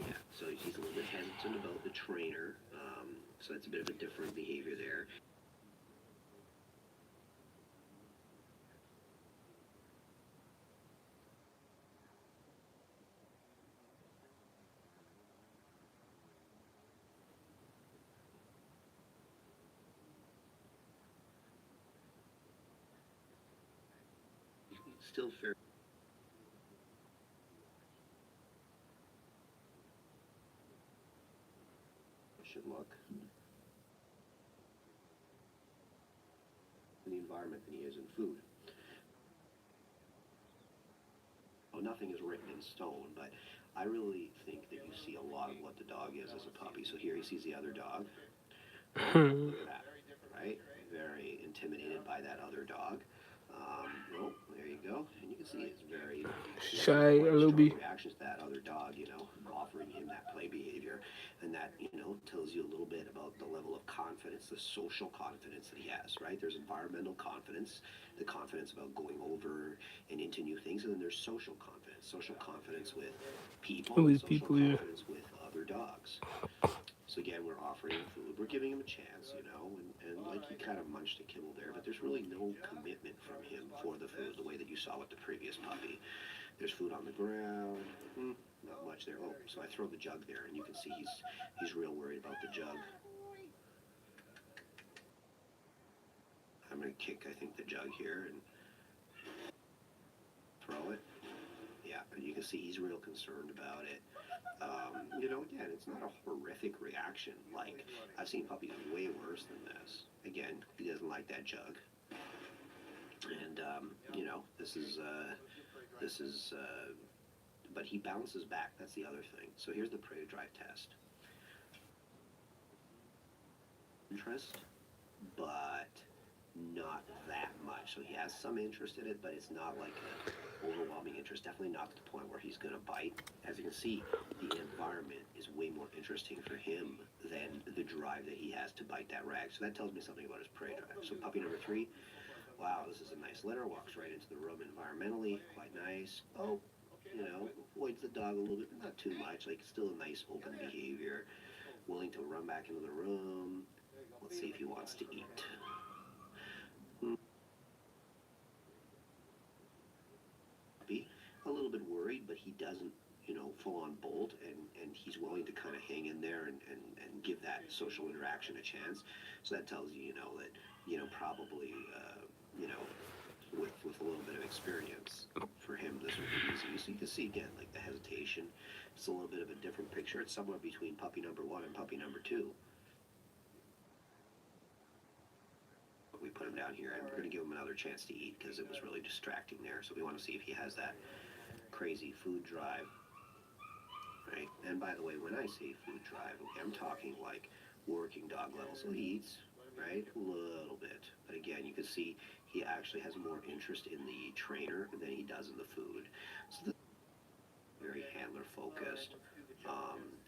Yeah, so he's a little bit hesitant about the trainer. So that's a bit of a different behavior there. Still fair. Should look in the environment than he is in food. Well, nothing is written in stone, but I really think that you see a lot of what the dog is as a puppy. So here he sees the other dog. Look at that, right? Very intimidated by that other dog. Oh, there you go. And you can see it's very Shy a little bit. reactions to that other dog, you know, offering him that play behavior. And that, you know, tells you a little bit about the level of confidence, the social confidence that he has, right? There's environmental confidence, the confidence about going over and into new things, and then there's social confidence with people, With social people, yeah. confidence with other dogs. So again, we're offering him food. We're giving him a chance, you know, and like he kind of munched a kibble there, but there's really no commitment from him for the food, the way that you saw with the previous puppy. There's food on the ground. Not much there. Oh, so I throw the jug there, and you can see he's real worried about the jug. I'm gonna kick, I think, the jug here and throw it. Yeah, and you can see he's real concerned about it. You know, again, it's not a horrific reaction. Like, I've seen puppies way worse than this. Again, he doesn't like that jug. And, you know, but he bounces back. That's the other thing. So here's the prey drive test. Interest, but not that much. So he has some interest in it, but it's not like an overwhelming interest. Definitely not to the point where he's going to bite. As you can see, the environment is way more interesting for him than the drive that he has to bite that rag. So that tells me something about his prey drive. So puppy number 3, wow, this is a nice litter. Walks right into the room environmentally, quite nice. Oh, you know, avoids the dog a little bit, not too much. Like, still a nice open behavior. Willing to run back into the room. Let's see if he wants to eat. A little bit worried, but he doesn't, you know, full on bolt, and he's willing to kind of hang in there and give that social interaction a chance. So that tells you, you know, that, you know, probably, you know, with a little bit of experience for him, this would be easy. So you can see again, like the hesitation. It's a little bit of a different picture. It's somewhere between puppy number 1 and puppy number 2. We put him down here, and we're going to give him another chance to eat because it was really distracting there. So we want to see if he has that crazy food drive, right? And by the way, when I say food drive, okay, I'm talking like working dog level. So he eats, right, a little bit. But again, you can see he actually has more interest in the trainer than he does in the food. So this is very handler focused,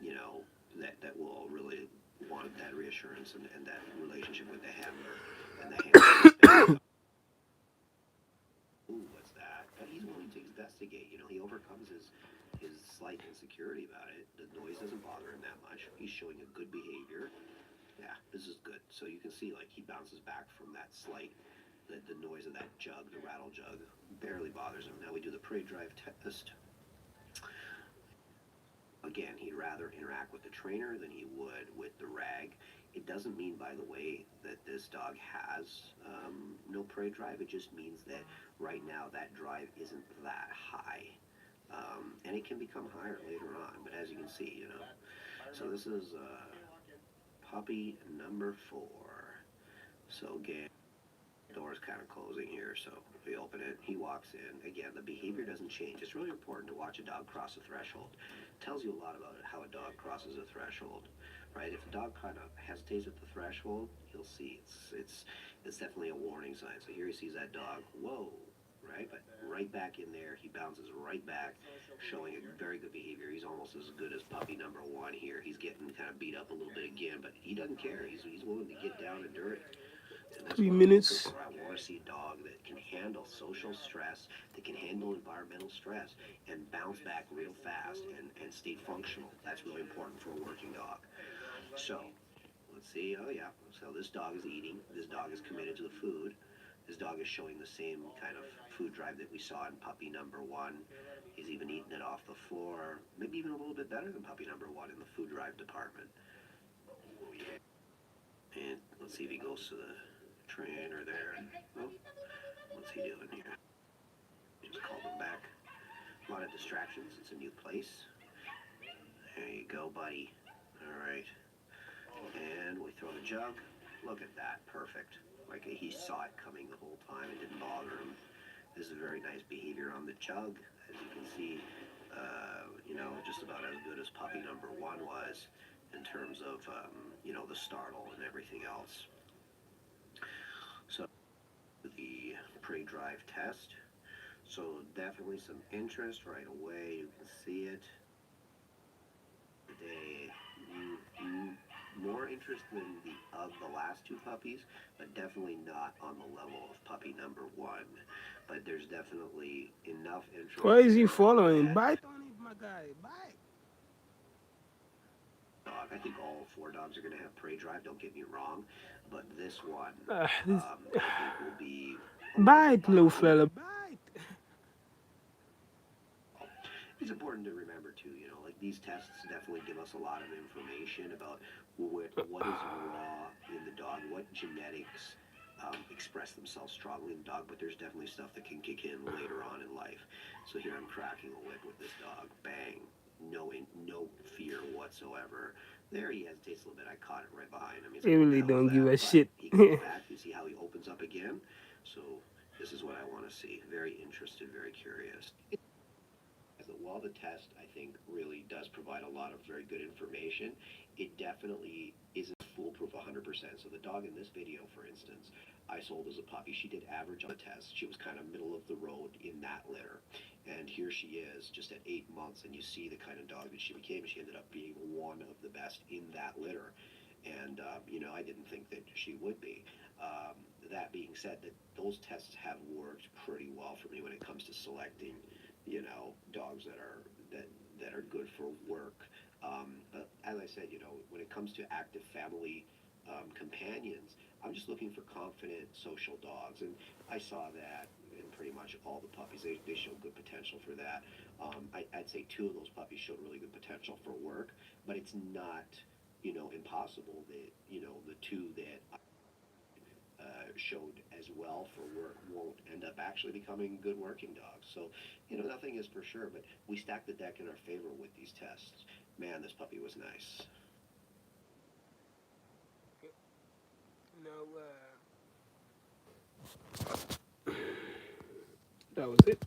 you know, that will really want that reassurance and that relationship with the handler. And the handler ooh, what's that? But he's willing to investigate. You know, he overcomes his slight insecurity about it. The noise doesn't bother him that much. He's showing a good behavior. Yeah, this is good. So you can see, like, he bounces back from that slight, the noise of that jug, the rattle jug, barely bothers him. Now we do the prey drive test. Again, he'd rather interact with the trainer than he would with the rag. It doesn't mean, by the way, that this dog has no prey drive. It just means that right now that drive isn't that high. And it can become higher later on, but as you can see, you know. So this is puppy number 4. So again, Door's kind of closing here, so we open it. He walks in. Again, the behavior doesn't change. It's really important to watch a dog cross a threshold. It tells you a lot about how a dog crosses a threshold, right? If a dog kind of hesitates at the threshold, you'll see it's definitely a warning sign. So here he sees that dog. Whoa, right? But right back in there, he bounces right back, showing a very good behavior. He's almost as good as puppy number one here. He's getting kind of beat up a little bit again, but he doesn't care. He's willing to get down and dirty. And that's 3 what I'm looking minutes. for. I want to see a dog that can handle social stress, that can handle environmental stress, and bounce back real fast and stay functional. That's really important for a working dog. So, let's see. Oh, yeah. So this dog is eating. This dog is committed to the food. This dog is showing the same kind of food drive that we saw in puppy number one. He's even eating it off the floor, maybe even a little bit better than puppy number one in the food drive department. And let's see if he goes to the trainer there. Oh, what's he doing here? Just called him back. A lot of distractions. It's a new place. There you go, buddy. All right. And we throw the jug. Look at that. Perfect. Like he saw it coming the whole time. It didn't bother him. This is very nice behavior on the jug. As you can see, just about as good as puppy number one was in terms of, the startle and everything else. So the pre-drive test. So definitely some interest right away. You can see it. More interest than the last two puppies, but definitely not on the level of puppy number one. But there's definitely enough interest. Why is he following? Bite on it, my guy. Bite. Dog. I think all 4 dogs are going to have prey drive. Don't get me wrong, but this one, This... I think will be. Bite, little fella. Bite. It's important to remember too, like these tests definitely give us a lot of information about what is raw in the dog, what genetics express themselves strongly in the dog, but there's definitely stuff that can kick in later on in life. So here I'm cracking a whip with this dog. Bang. No fear whatsoever. There he hesitates a little bit. I caught it right behind him. He really don't give a shit. He goes back. You see how he opens up again? So this is what I want to see. Very interested, very curious. While the test, I think, really does provide a lot of very good information, it definitely isn't foolproof 100%. So the dog in this video, for instance, I sold as a puppy. She did average on the test. She was kind of middle of the road in that litter. And here she is, just at 8 months, and you see the kind of dog that she became. She ended up being one of the best in that litter. And, I didn't think that she would be. That being said, that those tests have worked pretty well for me when it comes to selecting dogs that are good for work. But as I said, when it comes to active family companions, I'm just looking for confident social dogs, and I saw that in pretty much all the puppies. They showed good potential for that. I'd say 2 of those puppies showed really good potential for work, but it's not, impossible that, the 2 that showed as well for work won't end up actually becoming good working dogs. So, nothing is for sure, but we stacked the deck in our favor with these tests. Man, this puppy was nice. That was it.